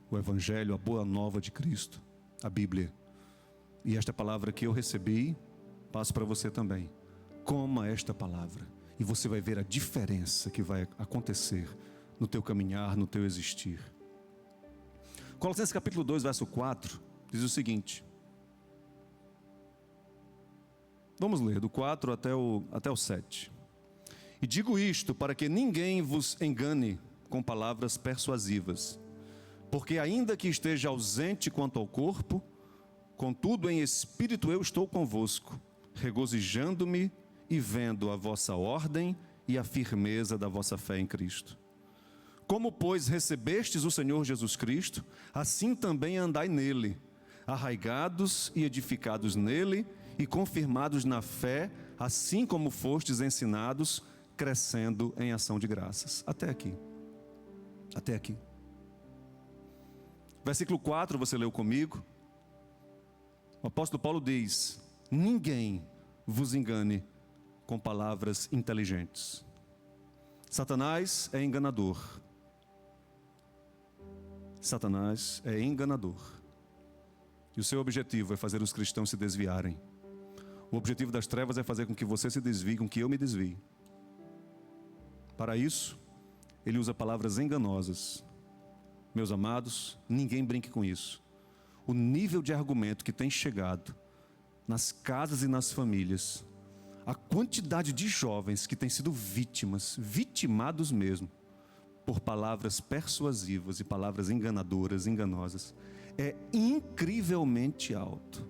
o Evangelho, a boa nova de Cristo, a Bíblia. E esta palavra que eu recebi, passo para você também. Coma esta palavra e você vai ver a diferença que vai acontecer no teu caminhar, no teu existir. Colossenses capítulo 2, verso 4, diz o seguinte. Vamos ler do 4 até o 7. E digo isto para que ninguém vos engane com palavras persuasivas, porque ainda que esteja ausente quanto ao corpo, contudo em espírito eu estou convosco, regozijando-me e vendo a vossa ordem e a firmeza da vossa fé em Cristo. Como, pois, recebestes o Senhor Jesus Cristo, assim também andai nele, arraigados e edificados nele e confirmados na fé, assim como fostes ensinados, crescendo em ação de graças. Até aqui. Até aqui. Versículo 4, você leu comigo. O apóstolo Paulo diz, ninguém vos engane com palavras inteligentes. Satanás é enganador. Satanás é enganador. E o seu objetivo é fazer os cristãos se desviarem. O objetivo das trevas é fazer com que você se desvie, com que eu me desvie. Para isso, ele usa palavras enganosas. Meus amados, ninguém brinque com isso. O nível de argumento que tem chegado nas casas e nas famílias, a quantidade de jovens que têm sido vitimados mesmo, por palavras persuasivas e palavras enganadoras, enganosas, é incrivelmente alto.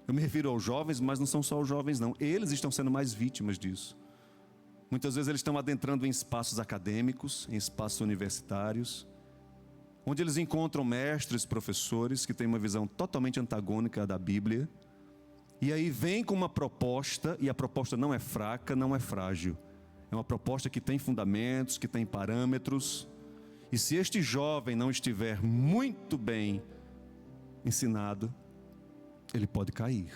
Eu me refiro aos jovens, mas não são só os jovens não, eles estão sendo mais vítimas disso. Muitas vezes eles estão adentrando em espaços acadêmicos, em espaços universitários, onde eles encontram mestres, professores que têm uma visão totalmente antagônica da Bíblia, e aí vem com uma proposta, e a proposta não é fraca, não é frágil, é uma proposta que tem fundamentos, que tem parâmetros, e se este jovem não estiver muito bem ensinado, ele pode cair,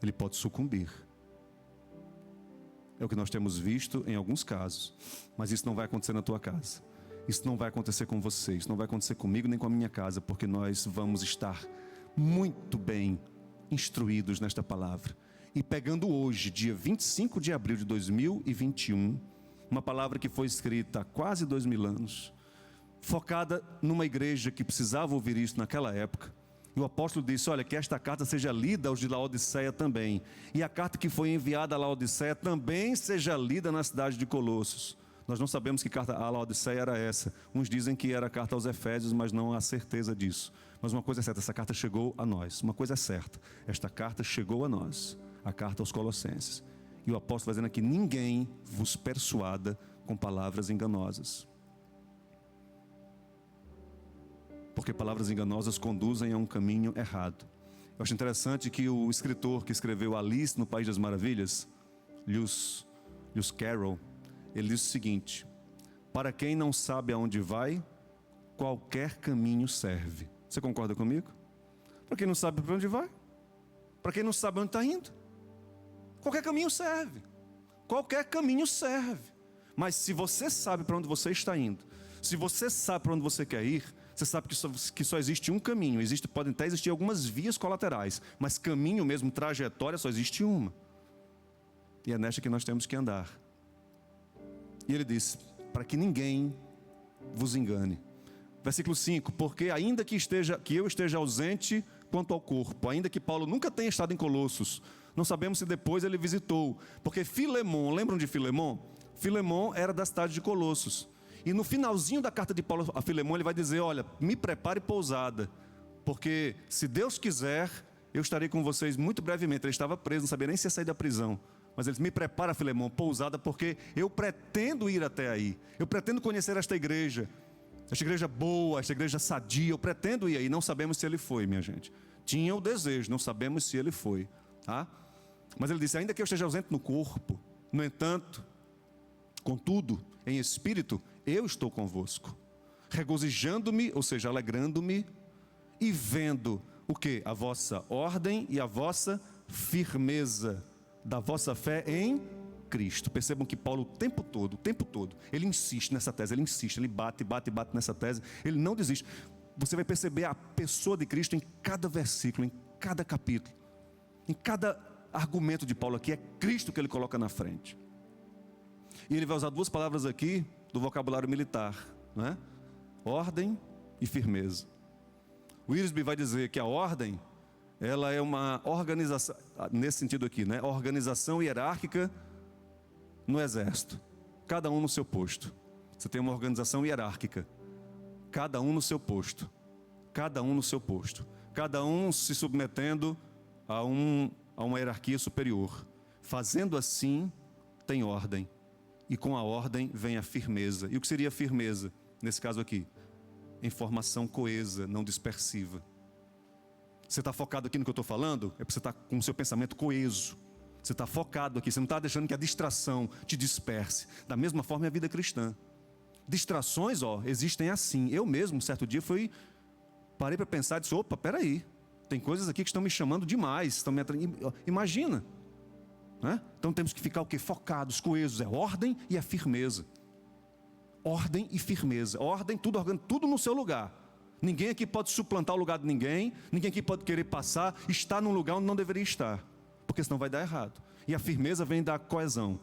ele pode sucumbir. É o que nós temos visto em alguns casos, mas isso não vai acontecer na tua casa. Isso não vai acontecer com você, isso não vai acontecer comigo nem com a minha casa, porque nós vamos estar muito bem instruídos nesta palavra. E pegando hoje, dia 25 de abril de 2021, uma palavra que foi escrita há quase 2000 anos, focada numa igreja que precisava ouvir isso naquela época. E o apóstolo disse, olha, que esta carta seja lida aos de Laodiceia também. E a carta que foi enviada a Laodiceia também seja lida na cidade de Colossos. Nós não sabemos que carta a Laodiceia era essa. Uns dizem que era a carta aos Efésios, mas não há certeza disso. Mas uma coisa é certa, essa carta chegou a nós. Uma coisa é certa, esta carta chegou a nós. A carta aos Colossenses. E o apóstolo vai dizendo aqui, ninguém vos persuada com palavras enganosas. Porque palavras enganosas conduzem a um caminho errado. Eu acho interessante que o escritor que escreveu Alice no País das Maravilhas, Lewis Carroll, ele diz o seguinte: para quem não sabe aonde vai, qualquer caminho serve. Você concorda comigo? Para quem não sabe para onde vai, para quem não sabe onde está indo, qualquer caminho serve. Qualquer caminho serve. Mas se você sabe para onde você está indo, se você sabe para onde você quer ir, você sabe que só existe um caminho. Podem até existir algumas vias colaterais, mas caminho mesmo, trajetória, só existe uma. E é nesta que nós temos que andar. E ele diz, para que ninguém vos engane. Versículo 5, porque ainda que eu esteja ausente quanto ao corpo, ainda que Paulo nunca tenha estado em Colossos, não sabemos se depois ele visitou, porque Filemon, lembram de Filemon? Filemon era da cidade de Colossos. E no finalzinho da carta de Paulo a Filemon, ele vai dizer, olha, me prepare pousada, porque se Deus quiser, eu estarei com vocês muito brevemente. Ele estava preso, não sabia nem se ia sair da prisão. Mas ele me prepara, Filemon, pousada, porque eu pretendo ir até aí. Eu pretendo conhecer esta igreja boa, esta igreja sadia, eu pretendo ir aí. Não sabemos se ele foi, minha gente. Tinha o desejo, não sabemos se ele foi. Tá? Mas ele disse, ainda que eu esteja ausente no corpo, no entanto, contudo, em espírito, eu estou convosco, regozijando-me, ou seja, alegrando-me, e vendo o quê? A vossa ordem e a vossa firmeza da vossa fé em Cristo. Percebam que Paulo o tempo todo, ele insiste nessa tese, ele bate nessa tese, ele não desiste. Você vai perceber a pessoa de Cristo em cada versículo, em cada capítulo, em cada argumento de Paulo aqui, é Cristo que ele coloca na frente. E ele vai usar duas palavras aqui do vocabulário militar, né? Ordem e firmeza. O Wiersbe vai dizer que a ordem, ela é uma organização, nesse sentido aqui, né? Organização hierárquica no exército, cada um no seu posto. Você tem uma organização hierárquica, cada um no seu posto, cada um se submetendo a uma hierarquia superior. Fazendo assim, tem ordem. E com a ordem vem a firmeza. E o que seria a firmeza, nesse caso aqui? Informação coesa, não dispersiva. Você está focado aqui no que eu estou falando? É porque você está com o seu pensamento coeso. Você está focado aqui, você não está deixando que a distração te disperse. Da mesma forma é a vida cristã. Distrações, existem assim. Eu mesmo, certo dia, parei para pensar e disse, opa, peraí. Tem coisas aqui que estão me chamando demais. Imagina. Né? Então temos que ficar o quê? Focados, coesos. É ordem e a firmeza. Ordem e firmeza. Ordem, tudo no seu lugar. Ninguém aqui pode suplantar o lugar de ninguém. Ninguém aqui pode querer estar num lugar onde não deveria estar. Porque senão vai dar errado. E a firmeza vem da coesão,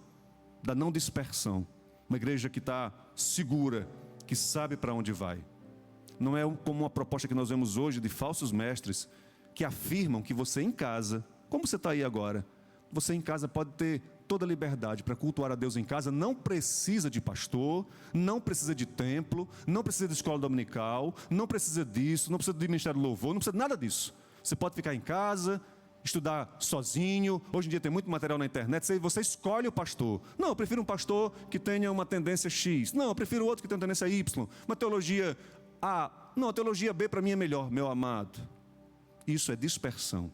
da não dispersão. Uma igreja que está segura, que sabe para onde vai. Não é como uma proposta que nós vemos hoje de falsos mestres que afirmam que você em casa, como você está aí agora, você em casa pode ter toda a liberdade para cultuar a Deus em casa, não precisa de pastor, não precisa de templo, não precisa de escola dominical, não precisa disso, não precisa de ministério de louvor, não precisa de nada disso. Você pode ficar em casa, estudar sozinho. Hoje em dia tem muito material na internet, você escolhe o pastor. Não, eu prefiro um pastor que tenha uma tendência X. Não, eu prefiro outro que tenha uma tendência Y. Uma teologia A. Não, a teologia B para mim é melhor, meu amado. Isso é dispersão.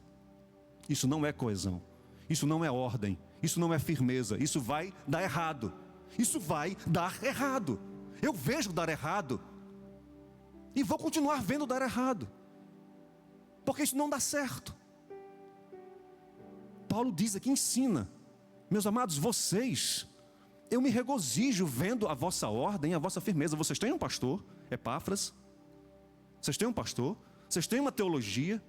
Isso não é coesão. Isso não é ordem. Isso não é firmeza. Isso vai dar errado. Isso vai dar errado. Eu vejo dar errado. E vou continuar vendo dar errado. Porque isso não dá certo. Paulo diz aqui, ensina. Meus amados, eu me regozijo vendo a vossa ordem, a vossa firmeza. Vocês têm um pastor, Epáfras. Vocês têm um pastor. Vocês têm uma teologia.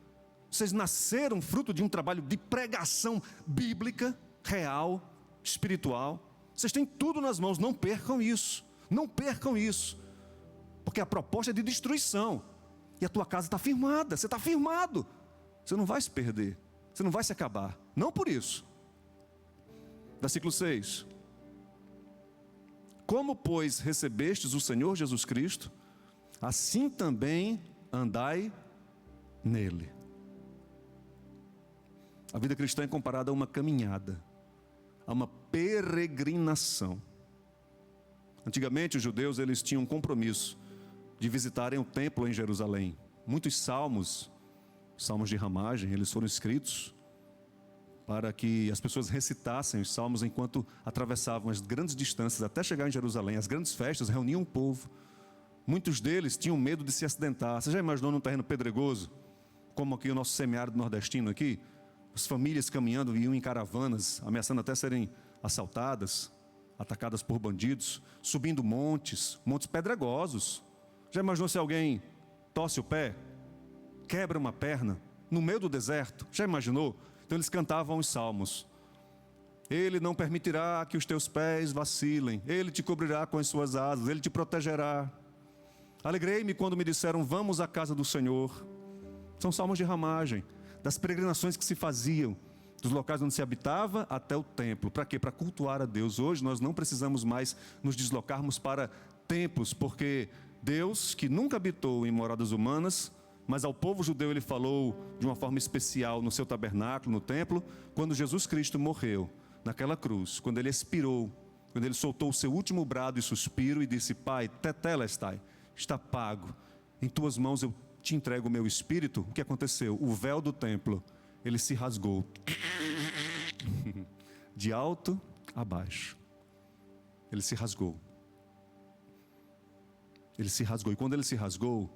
Vocês nasceram fruto de um trabalho de pregação bíblica, real, espiritual. Vocês têm tudo nas mãos, não percam isso. Não percam isso. porque a proposta é de destruição. E a tua casa está firmada, você está firmado. Você não vai se perder, você não vai se acabar. Não por isso. Versículo 6. Como, pois, recebestes o Senhor Jesus Cristo, assim também andai nele. A vida cristã é comparada a uma caminhada, a uma peregrinação. Antigamente os judeus eles tinham um compromisso de visitarem o templo em Jerusalém. Muitos salmos de ramagem, eles foram escritos para que as pessoas recitassem os salmos enquanto atravessavam as grandes distâncias até chegar em Jerusalém. As grandes festas reuniam o povo. Muitos deles tinham medo de se acidentar. Você já imaginou num terreno pedregoso, como aqui o nosso semiárido nordestino aqui? As famílias caminhando, iam em caravanas, ameaçando até serem assaltadas, atacadas por bandidos, subindo montes pedregosos. Já imaginou se alguém torce o pé, quebra uma perna, no meio do deserto? Já imaginou? Então eles cantavam os salmos. Ele não permitirá que os teus pés vacilem, Ele te cobrirá com as suas asas, Ele te protegerá. Alegrei-me quando me disseram, vamos à casa do Senhor. São salmos de ramagem, das peregrinações que se faziam, dos locais onde se habitava até o templo. Para quê? Para cultuar a Deus. Hoje nós não precisamos mais nos deslocarmos para templos, porque Deus, que nunca habitou em moradas humanas, mas ao povo judeu ele falou de uma forma especial no seu tabernáculo, no templo, quando Jesus Cristo morreu naquela cruz, quando ele expirou, quando ele soltou o seu último brado e suspiro e disse, Pai, tetelestai, está pago, em tuas mãos eu te entrego o meu espírito. O que aconteceu? O véu do templo, ele se rasgou, de alto a baixo, ele se rasgou. Ele se rasgou, e quando ele se rasgou,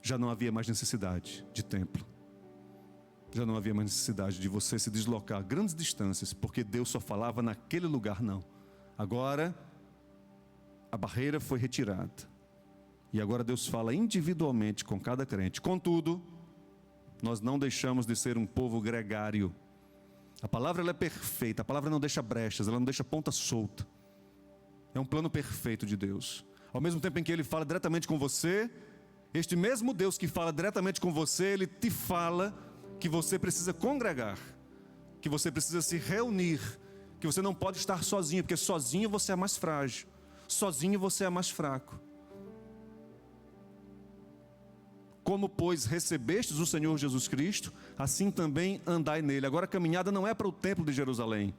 já não havia mais necessidade de templo. Já não havia mais necessidade de você se deslocar grandes distâncias, porque Deus só falava naquele lugar, não. Agora, a barreira foi retirada. E agora Deus fala individualmente com cada crente. Contudo, nós não deixamos de ser um povo gregário. A palavra ela é perfeita, a palavra não deixa brechas, ela não deixa ponta solta. É um plano perfeito de Deus. Ao mesmo tempo em que Ele fala diretamente com você, este mesmo Deus que fala diretamente com você, Ele te fala que você precisa congregar, que você precisa se reunir, que você não pode estar sozinho, porque sozinho você é mais frágil, sozinho você é mais fraco. Como, pois, recebestes o Senhor Jesus Cristo, assim também andai nele. Agora a caminhada não é para o templo de Jerusalém.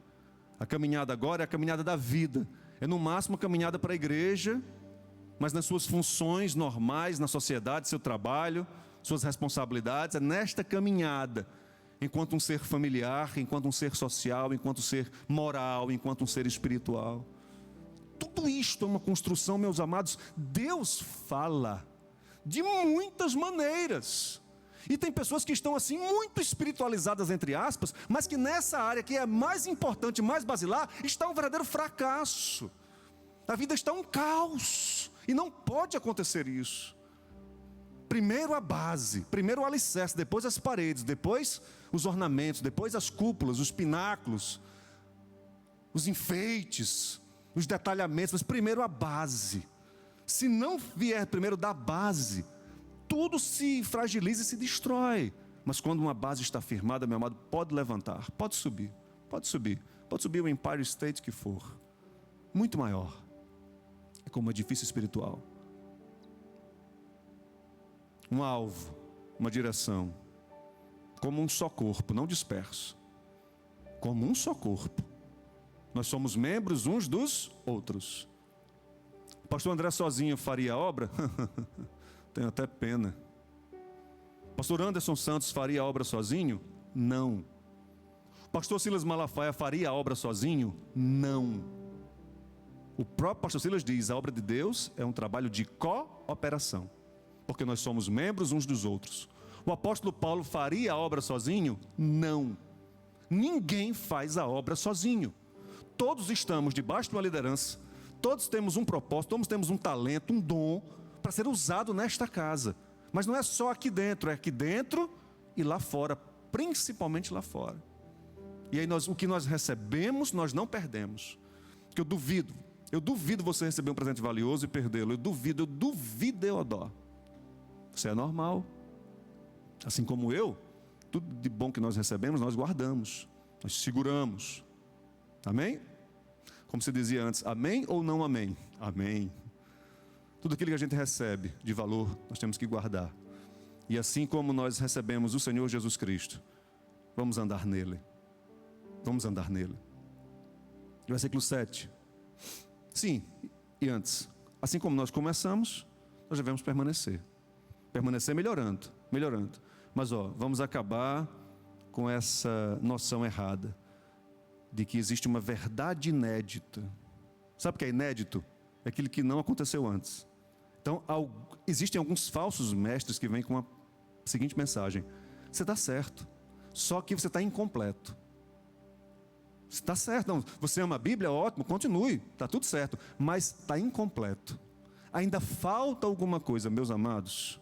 A caminhada agora é a caminhada da vida. É no máximo a caminhada para a igreja, mas nas suas funções normais, na sociedade, seu trabalho, suas responsabilidades, é nesta caminhada, enquanto um ser familiar, enquanto um ser social, enquanto um ser moral, enquanto um ser espiritual. Tudo isto é uma construção, meus amados. Deus fala de muitas maneiras. E tem pessoas que estão assim, muito espiritualizadas, entre aspas, mas que nessa área que é mais importante, mais basilar, está um verdadeiro fracasso. A vida está um caos. E não pode acontecer isso. Primeiro a base, primeiro o alicerce, depois as paredes, depois os ornamentos, depois as cúpulas, os pináculos, os enfeites, os detalhamentos, mas primeiro a base. Se não vier primeiro da base, tudo se fragiliza e se destrói. Mas quando uma base está firmada, meu amado, pode levantar, pode subir, pode subir. Pode subir o Empire State que for, muito maior. É como um edifício espiritual. Um alvo, uma direção, como um só corpo, não disperso. Como um só corpo. Nós somos membros uns dos outros. O pastor André sozinho faria a obra? Tenho até pena. O pastor Anderson Santos faria a obra sozinho? Não. O pastor Silas Malafaia faria a obra sozinho? Não. O próprio pastor Silas diz, a obra de Deus é um trabalho de cooperação, porque nós somos membros uns dos outros. O apóstolo Paulo faria a obra sozinho? Não. Ninguém faz a obra sozinho. Todos estamos debaixo de uma liderança, todos temos um propósito, todos temos um talento, um dom para ser usado nesta casa. Mas não é só aqui dentro, é aqui dentro e lá fora, principalmente lá fora. E aí o que nós recebemos, nós não perdemos. Porque eu duvido Eu duvido você receber um presente valioso e perdê-lo. Eu duvido, Eudó. Isso é normal. Assim como eu, tudo de bom que nós recebemos, nós guardamos, nós seguramos. Amém? Como se dizia antes, amém ou não amém? Amém. Tudo aquilo que a gente recebe de valor, nós temos que guardar. E assim como nós recebemos o Senhor Jesus Cristo, vamos andar nele. Vamos andar nele. Versículo 7. Sim, e antes, assim como nós começamos, nós devemos permanecer. Permanecer melhorando. Mas vamos acabar com essa noção errada de que existe uma verdade inédita. Sabe o que é inédito? É aquilo que não aconteceu antes. Então, existem alguns falsos mestres que vêm com a seguinte mensagem: você está certo, só que você está incompleto. Você está certo, não, você ama a Bíblia, ótimo, continue, está tudo certo, mas está incompleto. Ainda falta alguma coisa, meus amados.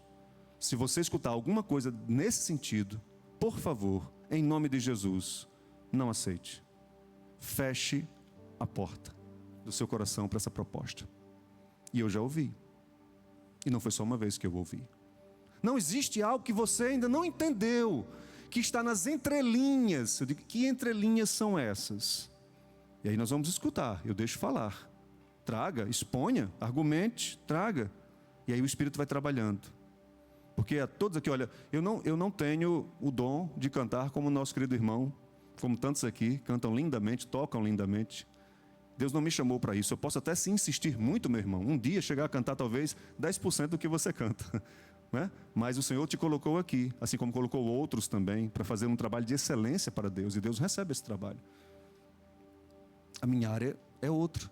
Se você escutar alguma coisa nesse sentido, por favor, em nome de Jesus, não aceite. Feche a porta do seu coração para essa proposta. E eu já ouvi. E não foi só uma vez que eu ouvi. Não existe algo que você ainda não entendeu, que está nas entrelinhas. Eu digo, que entrelinhas são essas? E aí nós vamos escutar, eu deixo falar. Traga, exponha, argumente, traga. E aí o Espírito vai trabalhando. Porque a todos aqui, olha, eu não tenho o dom de cantar como o nosso querido irmão, como tantos aqui, cantam lindamente, tocam lindamente. Deus não me chamou para isso. Eu posso até sim insistir muito, meu irmão, um dia chegar a cantar talvez 10% do que você canta, né? Mas o Senhor te colocou aqui, assim como colocou outros também, para fazer um trabalho de excelência para Deus, e Deus recebe esse trabalho. A minha área é outra.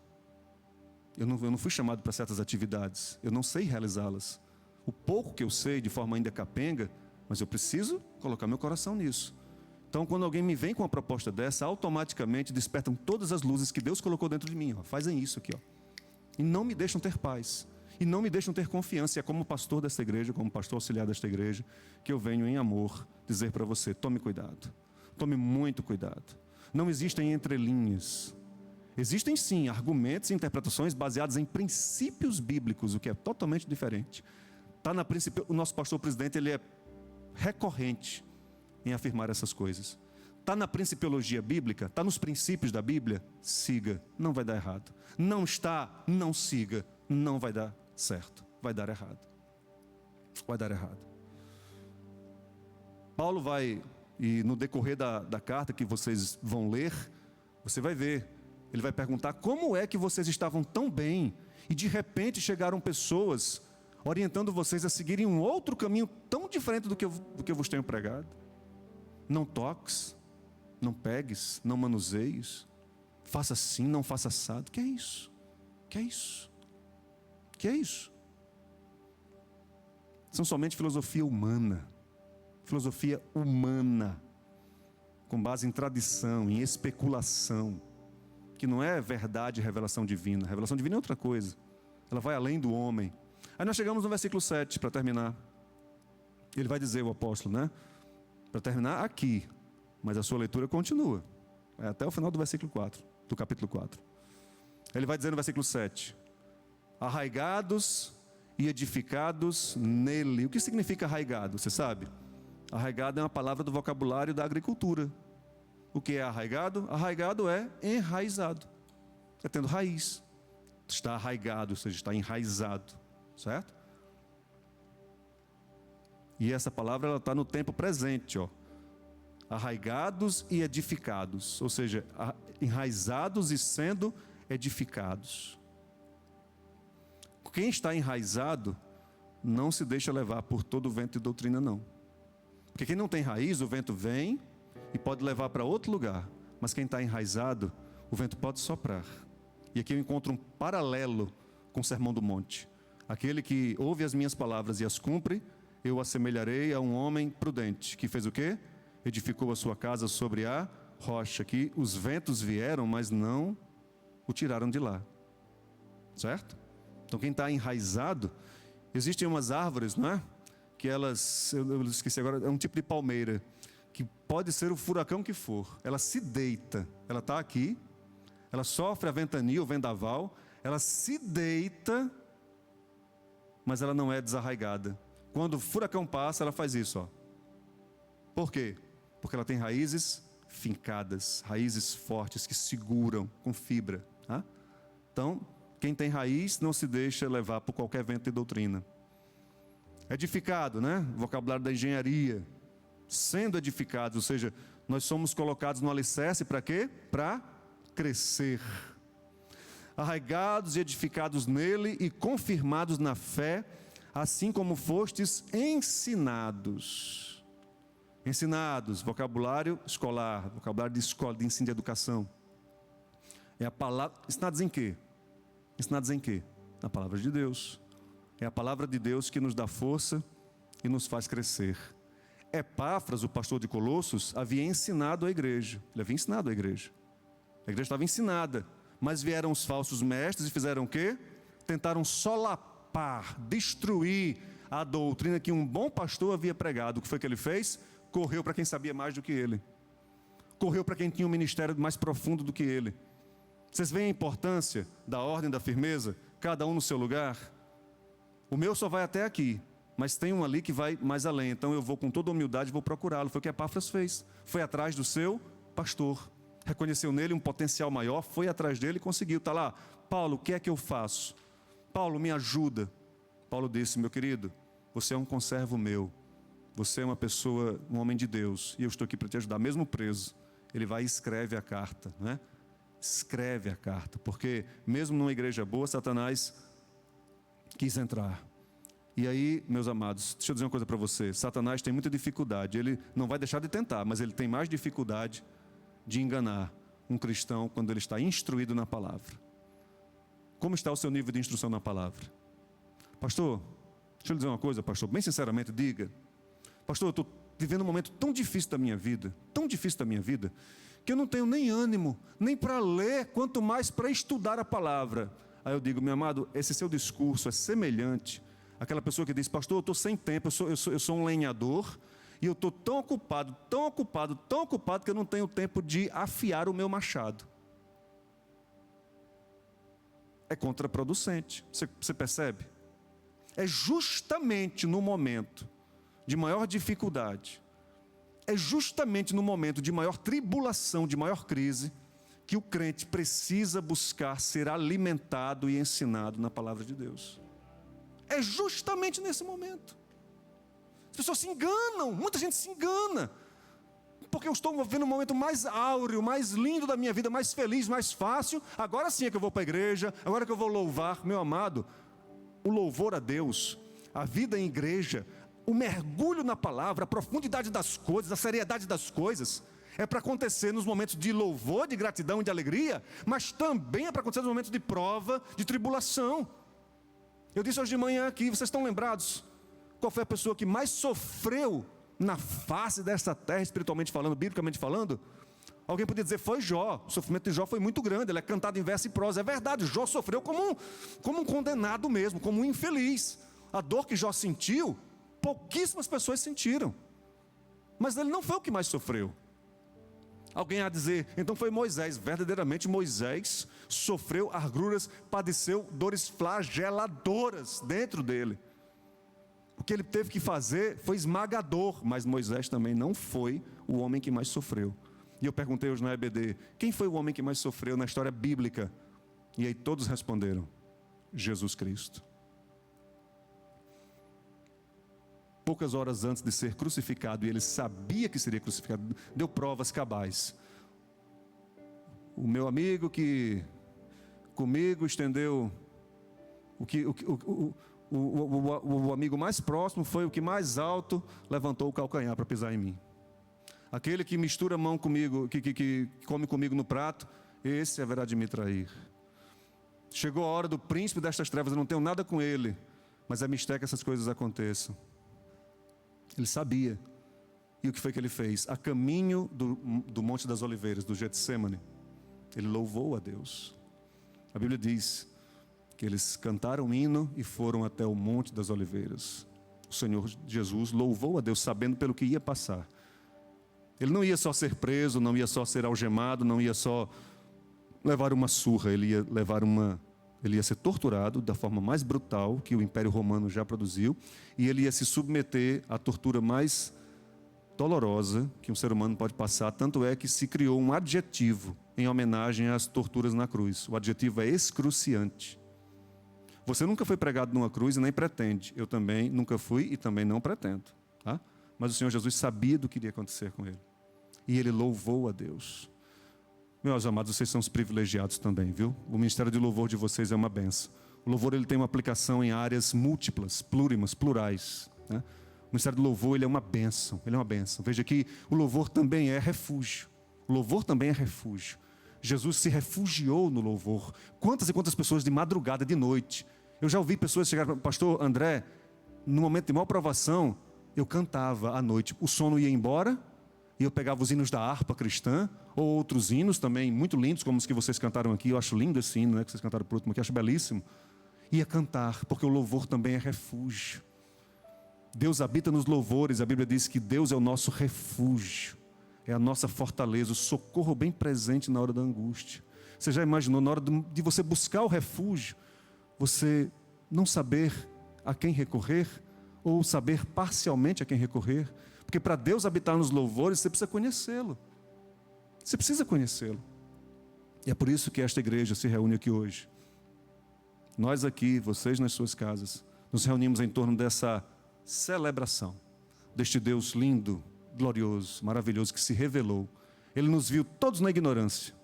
Eu não fui chamado para certas atividades, eu não sei realizá-las. O pouco que eu sei, de forma ainda capenga, mas eu preciso colocar meu coração nisso. Então, quando alguém me vem com uma proposta dessa, automaticamente despertam todas as luzes que Deus colocou dentro de mim. Fazem isso aqui. E não me deixam ter paz. E não me deixam ter confiança. E é como pastor desta igreja, como pastor auxiliar desta igreja, que eu venho em amor dizer para você, tome cuidado. Tome muito cuidado. Não existem entrelinhas. Existem sim argumentos e interpretações baseadas em princípios bíblicos, o que é totalmente diferente. O nosso pastor presidente, ele é recorrente em afirmar essas coisas. Está na principiologia bíblica, está nos princípios da Bíblia, siga, não vai dar errado. Não está, não siga, não vai dar certo, vai dar errado. Vai dar errado. Paulo vai, e no decorrer da carta que vocês vão ler, você vai ver, ele vai perguntar como é que vocês estavam tão bem, e de repente chegaram pessoas orientando vocês a seguirem um outro caminho tão diferente do que eu vos tenho pregado. Não toques, não pegues, não manuseies, faça assim, não faça assado. Que é isso? Que é isso? Que é isso? São somente filosofia humana, com base em tradição, em especulação, que não é verdade e revelação divina. A revelação divina é outra coisa, ela vai além do homem. Aí nós chegamos no versículo 7, para terminar. Ele vai dizer, o apóstolo, né? Para terminar aqui, mas a sua leitura continua. É até o final do versículo 4, do capítulo 4. Ele vai dizer no versículo 7, arraigados e edificados nele. O que significa arraigado, você sabe? Arraigado é uma palavra do vocabulário da agricultura. O que é arraigado? Arraigado é enraizado. É tendo raiz. Está arraigado, ou seja, está enraizado. Certo? E essa palavra ela está no tempo presente, arraigados e edificados, ou seja, enraizados e sendo edificados. Quem está enraizado não se deixa levar por todo o vento de doutrina, não. Porque quem não tem raiz, o vento vem e pode levar para outro lugar, mas quem está enraizado, o vento pode soprar. E aqui eu encontro um paralelo com o Sermão do Monte. Aquele que ouve as minhas palavras e as cumpre, eu assemelharei a um homem prudente, que fez o quê? Edificou a sua casa sobre a rocha, que os ventos vieram, mas não o tiraram de lá. Certo? Então quem está enraizado, existem umas árvores, não é? Que elas, eu esqueci agora, é um tipo de palmeira, que pode ser o furacão que for, ela se deita, ela está aqui, ela sofre a ventania, o vendaval, ela se deita, mas ela não é desarraigada. Quando o furacão passa, ela faz isso, ó. Por quê? Porque ela tem raízes fincadas, raízes fortes que seguram com fibra. Tá? Então, quem tem raiz não se deixa levar por qualquer vento de doutrina. Edificado, né? Vocabulário da engenharia. Sendo edificados, ou seja, nós somos colocados no alicerce para quê? Para crescer. Arraigados e edificados nele e confirmados na fé, assim como fostes ensinados. Ensinados, vocabulário escolar, vocabulário de escola, de ensino de educação. É a palavra, ensinados em quê? Ensinados em quê? Na palavra de Deus. É a palavra de Deus que nos dá força e nos faz crescer. Epáfras, o pastor de Colossos, havia ensinado a igreja. Ele havia ensinado a igreja. A igreja estava ensinada. Mas vieram os falsos mestres e fizeram o quê? Tentaram solapar, destruir a doutrina que um bom pastor havia pregado. O que foi que ele fez? Correu para quem sabia mais do que ele. Correu para quem tinha um ministério mais profundo do que ele. Vocês veem a importância da ordem da firmeza? Cada um no seu lugar. O meu só vai até aqui, mas tem um ali que vai mais além. Então eu vou com toda humildade, vou procurá-lo. Foi o que Epáfras fez. Foi atrás do seu pastor. Reconheceu nele um potencial maior, foi atrás dele e conseguiu. Está lá, Paulo, o que é que eu faço? Paulo, me ajuda. Paulo disse, meu querido, você é um conservo meu. Você é uma pessoa, um homem de Deus. E eu estou aqui para te ajudar, mesmo preso. Ele vai e escreve a carta, né? Escreve a carta, porque mesmo numa igreja boa, Satanás quis entrar. E aí, meus amados, deixa eu dizer uma coisa para você. Satanás tem muita dificuldade. Ele não vai deixar de tentar, mas ele tem mais dificuldade de enganar um cristão quando ele está instruído na palavra. Como está o seu nível de instrução na palavra? Pastor, deixa eu lhe dizer uma coisa, pastor, bem sinceramente, diga. Pastor, eu estou vivendo um momento tão difícil da minha vida, que eu não tenho nem ânimo, nem para ler, quanto mais para estudar a palavra. Aí eu digo, meu amado, esse seu discurso é semelhante àquela pessoa que diz, pastor, eu estou sem tempo, eu sou um lenhador, e eu estou tão ocupado, que eu não tenho tempo de afiar o meu machado. É contraproducente, você percebe? É justamente no momento de maior dificuldade, é justamente no momento de maior tribulação, de maior crise, que o crente precisa buscar ser alimentado e ensinado na palavra de Deus. É justamente nesse momento. As pessoas se enganam, muita gente se engana, porque eu estou vivendo um momento mais áureo, mais lindo da minha vida, mais feliz, mais fácil, agora sim é que eu vou para a igreja, agora que eu vou louvar. Meu amado, o louvor a Deus, a vida em igreja, o mergulho na palavra, a profundidade das coisas, a seriedade das coisas, é para acontecer nos momentos de louvor, de gratidão e de alegria, mas também é para acontecer nos momentos de prova, de tribulação. Eu disse hoje de manhã aqui, vocês estão lembrados? Qual foi a pessoa que mais sofreu na face dessa terra, espiritualmente falando, biblicamente falando? Alguém podia dizer, foi Jó. O sofrimento de Jó foi muito grande, ele é cantado em verso e prosa. É verdade, Jó sofreu como um condenado mesmo, como um infeliz. A dor que Jó sentiu, pouquíssimas pessoas sentiram. Mas ele não foi o que mais sofreu. Alguém há de dizer, então foi Moisés. Verdadeiramente Moisés sofreu agruras, padeceu dores flageladoras dentro dele. O que ele teve que fazer foi esmagador, mas Moisés também não foi o homem que mais sofreu. E eu perguntei hoje na EBD, quem foi o homem que mais sofreu na história bíblica? E aí todos responderam, Jesus Cristo. Poucas horas antes de ser crucificado, e ele sabia que seria crucificado, deu provas cabais. O meu amigo que comigo estendeu, o amigo mais próximo foi o que mais alto levantou o calcanhar para pisar em mim. Aquele que mistura a mão comigo, que come comigo no prato, esse haverá de me trair. Chegou a hora do príncipe destas trevas, eu não tenho nada com ele, mas é mistério que essas coisas aconteçam. Ele sabia. E o que foi que ele fez? A caminho do Monte das Oliveiras, do Getsêmani, ele louvou a Deus. A Bíblia diz que eles cantaram um hino e foram até o Monte das Oliveiras. O Senhor Jesus louvou a Deus, sabendo pelo que ia passar. Ele não ia só ser preso, não ia só ser algemado, não ia só levar uma surra, ele ia levar uma Ele ia ser torturado da forma mais brutal que o Império Romano já produziu, e ele ia se submeter à tortura mais dolorosa que um ser humano pode passar. Tanto é que se criou um adjetivo em homenagem às torturas na cruz. O adjetivo é excruciante. Você nunca foi pregado numa cruz e nem pretende. Eu também nunca fui e também não pretendo. Tá? Mas o Senhor Jesus sabia do que iria acontecer com ele. E ele louvou a Deus. Meus amados, vocês são os privilegiados também, viu? O ministério de louvor de vocês é uma benção. O louvor ele tem uma aplicação em áreas múltiplas, plurimas, plurais. Né? O ministério do louvor ele é uma benção. Ele é uma benção. Veja que o louvor também é refúgio. O louvor também é refúgio. Jesus se refugiou no louvor. Quantas e quantas pessoas de madrugada, de noite. Eu já ouvi pessoas chegarem para o pastor André, no momento de maior provação, eu cantava à noite. O sono ia embora e eu pegava os hinos da harpa cristã, ou outros hinos também muito lindos, como os que vocês cantaram aqui. Eu acho lindo esse hino, né, que vocês cantaram por último aqui, acho belíssimo. Ia cantar, porque o louvor também é refúgio. Deus habita nos louvores. A Bíblia diz que Deus é o nosso refúgio, é a nossa fortaleza, o socorro bem presente na hora da angústia. Você já imaginou, na hora de você buscar o refúgio, você não saber a quem recorrer, ou saber parcialmente a quem recorrer? Porque para Deus habitar nos louvores, você precisa conhecê-lo. Você precisa conhecê-lo. E é por isso que esta igreja se reúne aqui hoje. Nós aqui, vocês nas suas casas, nos reunimos em torno dessa celebração, deste Deus lindo, glorioso, maravilhoso, que se revelou. Ele nos viu todos na ignorância.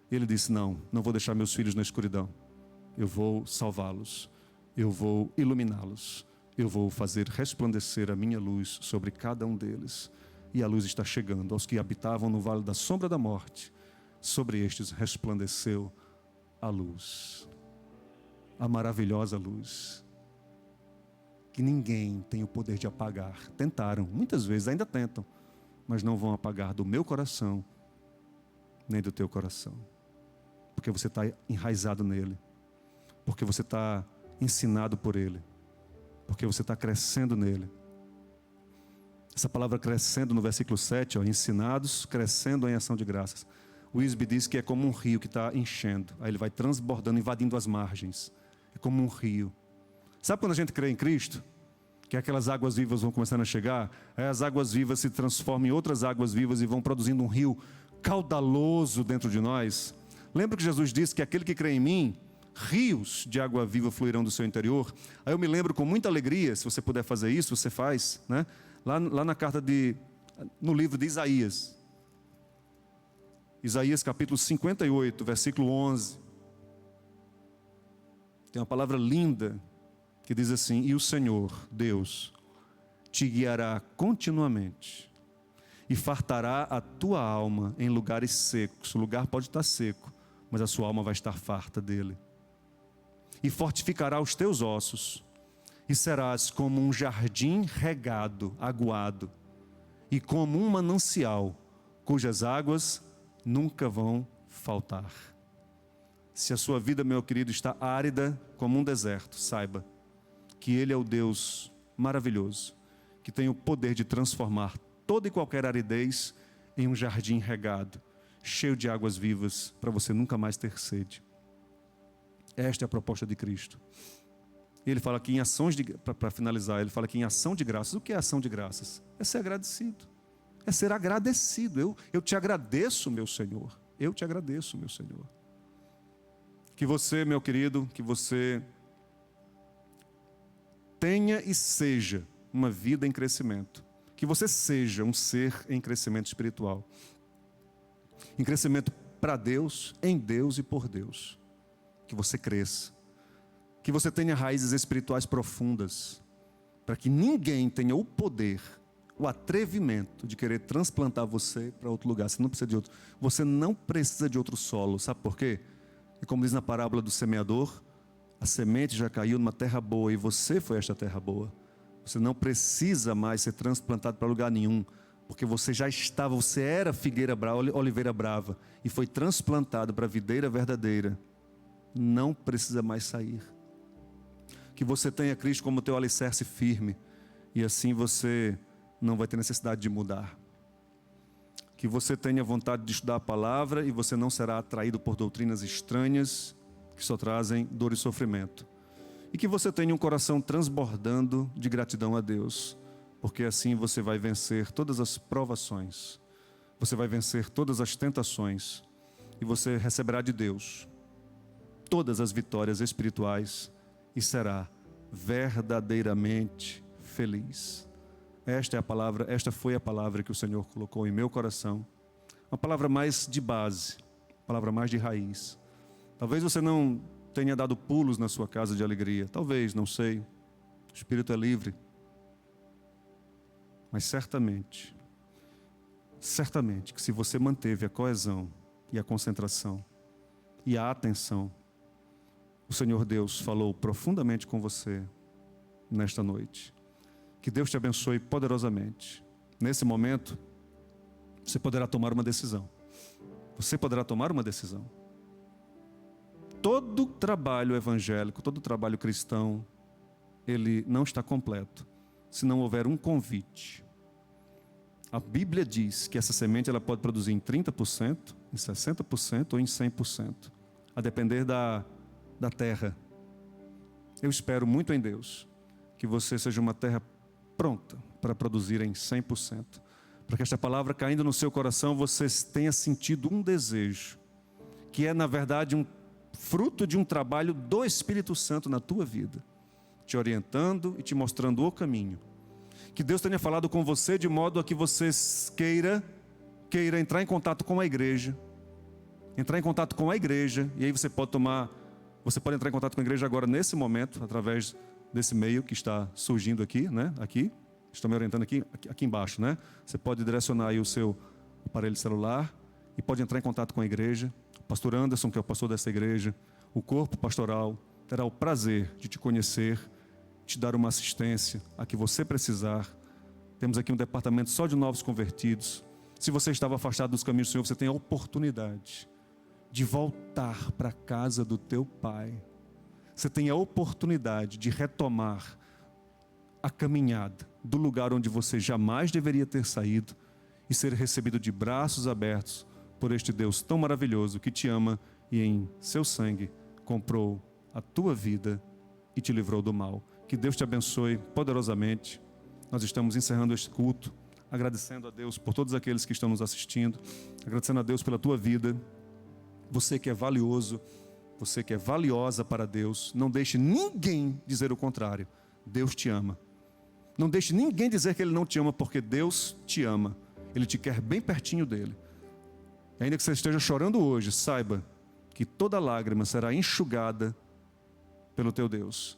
Ele disse, não vou deixar meus filhos na escuridão. Eu vou salvá-los. Eu vou iluminá-los. Eu vou fazer resplandecer a minha luz sobre cada um deles. E a luz está chegando aos que habitavam no vale da sombra da morte. Sobre estes resplandeceu a luz. A maravilhosa luz. Que ninguém tem o poder de apagar. Tentaram, muitas vezes ainda tentam. Mas não vão apagar do meu coração, nem do teu coração. Porque você está enraizado nele. Porque você está ensinado por ele. Porque você está crescendo nele. Essa palavra crescendo no versículo 7, ensinados, crescendo em ação de graças. O Wisby diz que é como um rio que está enchendo. Aí ele vai transbordando, invadindo as margens. É como um rio. Sabe quando a gente crê em Cristo? Que aquelas águas vivas vão começando a chegar. Aí as águas vivas se transformam em outras águas vivas e vão produzindo um rio caudaloso dentro de nós. Lembra que Jesus disse que aquele que crê em mim, rios de água viva fluirão do seu interior? Aí eu me lembro com muita alegria, se você puder fazer isso, você faz, né? Lá na no livro de Isaías. Isaías capítulo 58, versículo 11. Tem uma palavra linda que diz assim: e o Senhor, Deus, te guiará continuamente e fartará a tua alma em lugares secos. O lugar pode estar seco, mas a sua alma vai estar farta dele. E fortificará os teus ossos, e serás como um jardim regado, aguado, e como um manancial, cujas águas nunca vão faltar. Se a sua vida, meu querido, está árida como um deserto, saiba que Ele é o Deus maravilhoso, que tem o poder de transformar toda e qualquer aridez em um jardim regado, cheio de águas vivas, para você nunca mais ter sede. Esta é a proposta de Cristo. E ele fala aqui em ações de, para finalizar, ele fala aqui em ação de graças. O que é ação de graças? É ser agradecido. É ser agradecido. Eu te agradeço, meu Senhor. Eu te agradeço, meu Senhor. Que você, meu querido, que você tenha e seja uma vida em crescimento. Que você seja um ser em crescimento espiritual. Em crescimento para Deus, em Deus e por Deus. Que você cresça. Que você tenha raízes espirituais profundas, para que ninguém tenha o poder, o atrevimento de querer transplantar você para outro lugar. Você não precisa de outro. Você não precisa de outro solo. Sabe por quê? E como diz na parábola do semeador, a semente já caiu numa terra boa e você foi esta terra boa. Você não precisa mais ser transplantado para lugar nenhum, porque você já estava, você era figueira brava, oliveira brava, e foi transplantado para a videira verdadeira. Não precisa mais sair. Que você tenha Cristo como teu alicerce firme, e assim você não vai ter necessidade de mudar. Que você tenha vontade de estudar a palavra, e você não será atraído por doutrinas estranhas, que só trazem dor e sofrimento. E que você tenha um coração transbordando de gratidão a Deus, porque assim você vai vencer todas as provações, você vai vencer todas as tentações, e você receberá de Deus todas as vitórias espirituais e será verdadeiramente feliz. Esta foi a palavra que o Senhor colocou em meu coração, uma palavra mais de base, uma palavra mais de raiz. Talvez você não tenha dado pulos na sua casa de alegria, talvez, não sei, o Espírito é livre, mas certamente que se você manteve a coesão e a concentração e a atenção, o Senhor Deus falou profundamente com você nesta noite. Que Deus te abençoe poderosamente. Nesse momento, você poderá tomar uma decisão. Você poderá tomar uma decisão. Todo trabalho evangélico, todo trabalho cristão, ele não está completo se não houver um convite. A Bíblia diz que essa semente ela pode produzir em 30%, em 60% ou em 100%, a depender da terra. Eu espero muito em Deus que você seja uma terra pronta para produzir em 100%, para que esta palavra caindo no seu coração você tenha sentido um desejo, que é na verdade um fruto de um trabalho do Espírito Santo na tua vida, te orientando e te mostrando o caminho. Que Deus tenha falado com você de modo a que você queira entrar em contato com a igreja, e aí você pode entrar em contato com a igreja agora nesse momento, através desse meio que está surgindo aqui, né? Aqui, estou me orientando aqui embaixo, né? Você pode direcionar aí o seu aparelho celular e pode entrar em contato com a igreja. O pastor Anderson, que é o pastor dessa igreja, o corpo pastoral terá o prazer de te conhecer, te dar uma assistência a que você precisar. Temos aqui um departamento só de novos convertidos. Se você estava afastado dos caminhos do Senhor, você tem a oportunidade de voltar para a casa do teu Pai. Você tem a oportunidade de retomar a caminhada do lugar onde você jamais deveria ter saído e ser recebido de braços abertos por este Deus tão maravilhoso que te ama e em seu sangue comprou a tua vida e te livrou do mal. Que Deus te abençoe poderosamente. Nós estamos encerrando este culto, agradecendo a Deus por todos aqueles que estão nos assistindo, agradecendo a Deus pela tua vida. Você que é valioso, você que é valiosa para Deus, não deixe ninguém dizer o contrário. Deus te ama. Não deixe ninguém dizer que Ele não te ama, porque Deus te ama. Ele te quer bem pertinho dEle. E ainda que você esteja chorando hoje, saiba que toda lágrima será enxugada pelo teu Deus.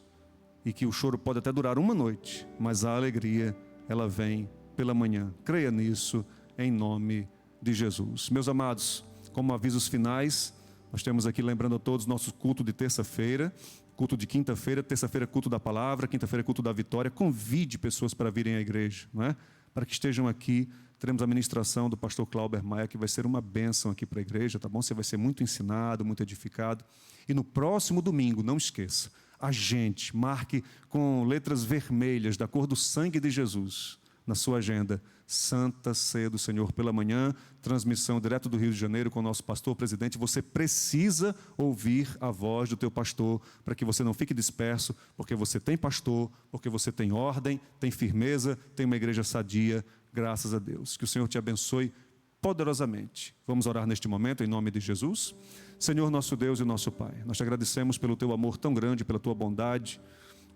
E que o choro pode até durar uma noite, mas a alegria, ela vem pela manhã. Creia nisso, em nome de Jesus. Meus amados, como avisos finais, nós temos aqui, lembrando a todos, nosso culto de terça-feira, culto de quinta-feira, terça-feira culto da palavra, quinta-feira culto da vitória. Convide pessoas para virem à igreja, não é? Para que estejam aqui. Teremos a ministração do pastor Clauber Maia, que vai ser uma bênção aqui para a igreja, tá bom? Você vai ser muito ensinado, muito edificado. E no próximo domingo, não esqueça, agende, marque com letras vermelhas, da cor do sangue de Jesus, na sua agenda, Santa Ceia do Senhor pela manhã, transmissão direto do Rio de Janeiro com o nosso pastor presidente. Você precisa ouvir a voz do teu pastor, para que você não fique disperso, porque você tem pastor, porque você tem ordem, tem firmeza, tem uma igreja sadia, graças a Deus. Que o Senhor te abençoe poderosamente. Vamos orar neste momento, em nome de Jesus. Senhor, nosso Deus e nosso Pai, nós te agradecemos pelo teu amor tão grande, pela tua bondade,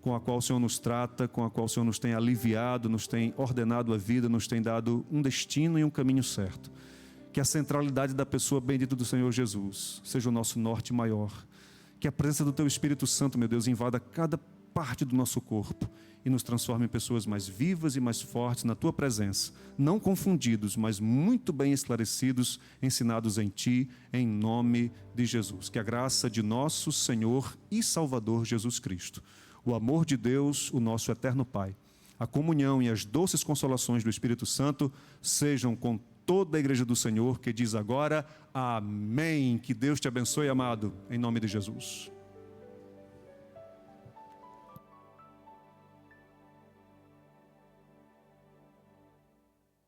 com a qual o Senhor nos trata, com a qual o Senhor nos tem aliviado, nos tem ordenado a vida, nos tem dado um destino e um caminho certo. Que a centralidade da pessoa bendita do Senhor Jesus seja o nosso norte maior. Que a presença do teu Espírito Santo, meu Deus, invada cada parte do nosso corpo e nos transforme em pessoas mais vivas e mais fortes na tua presença, não confundidos, mas muito bem esclarecidos, ensinados em ti, em nome de Jesus. Que a graça de nosso Senhor e Salvador Jesus Cristo, o amor de Deus, o nosso eterno Pai, a comunhão e as doces consolações do Espírito Santo sejam com toda a igreja do Senhor, que diz agora amém. Que Deus te abençoe, amado, em nome de Jesus.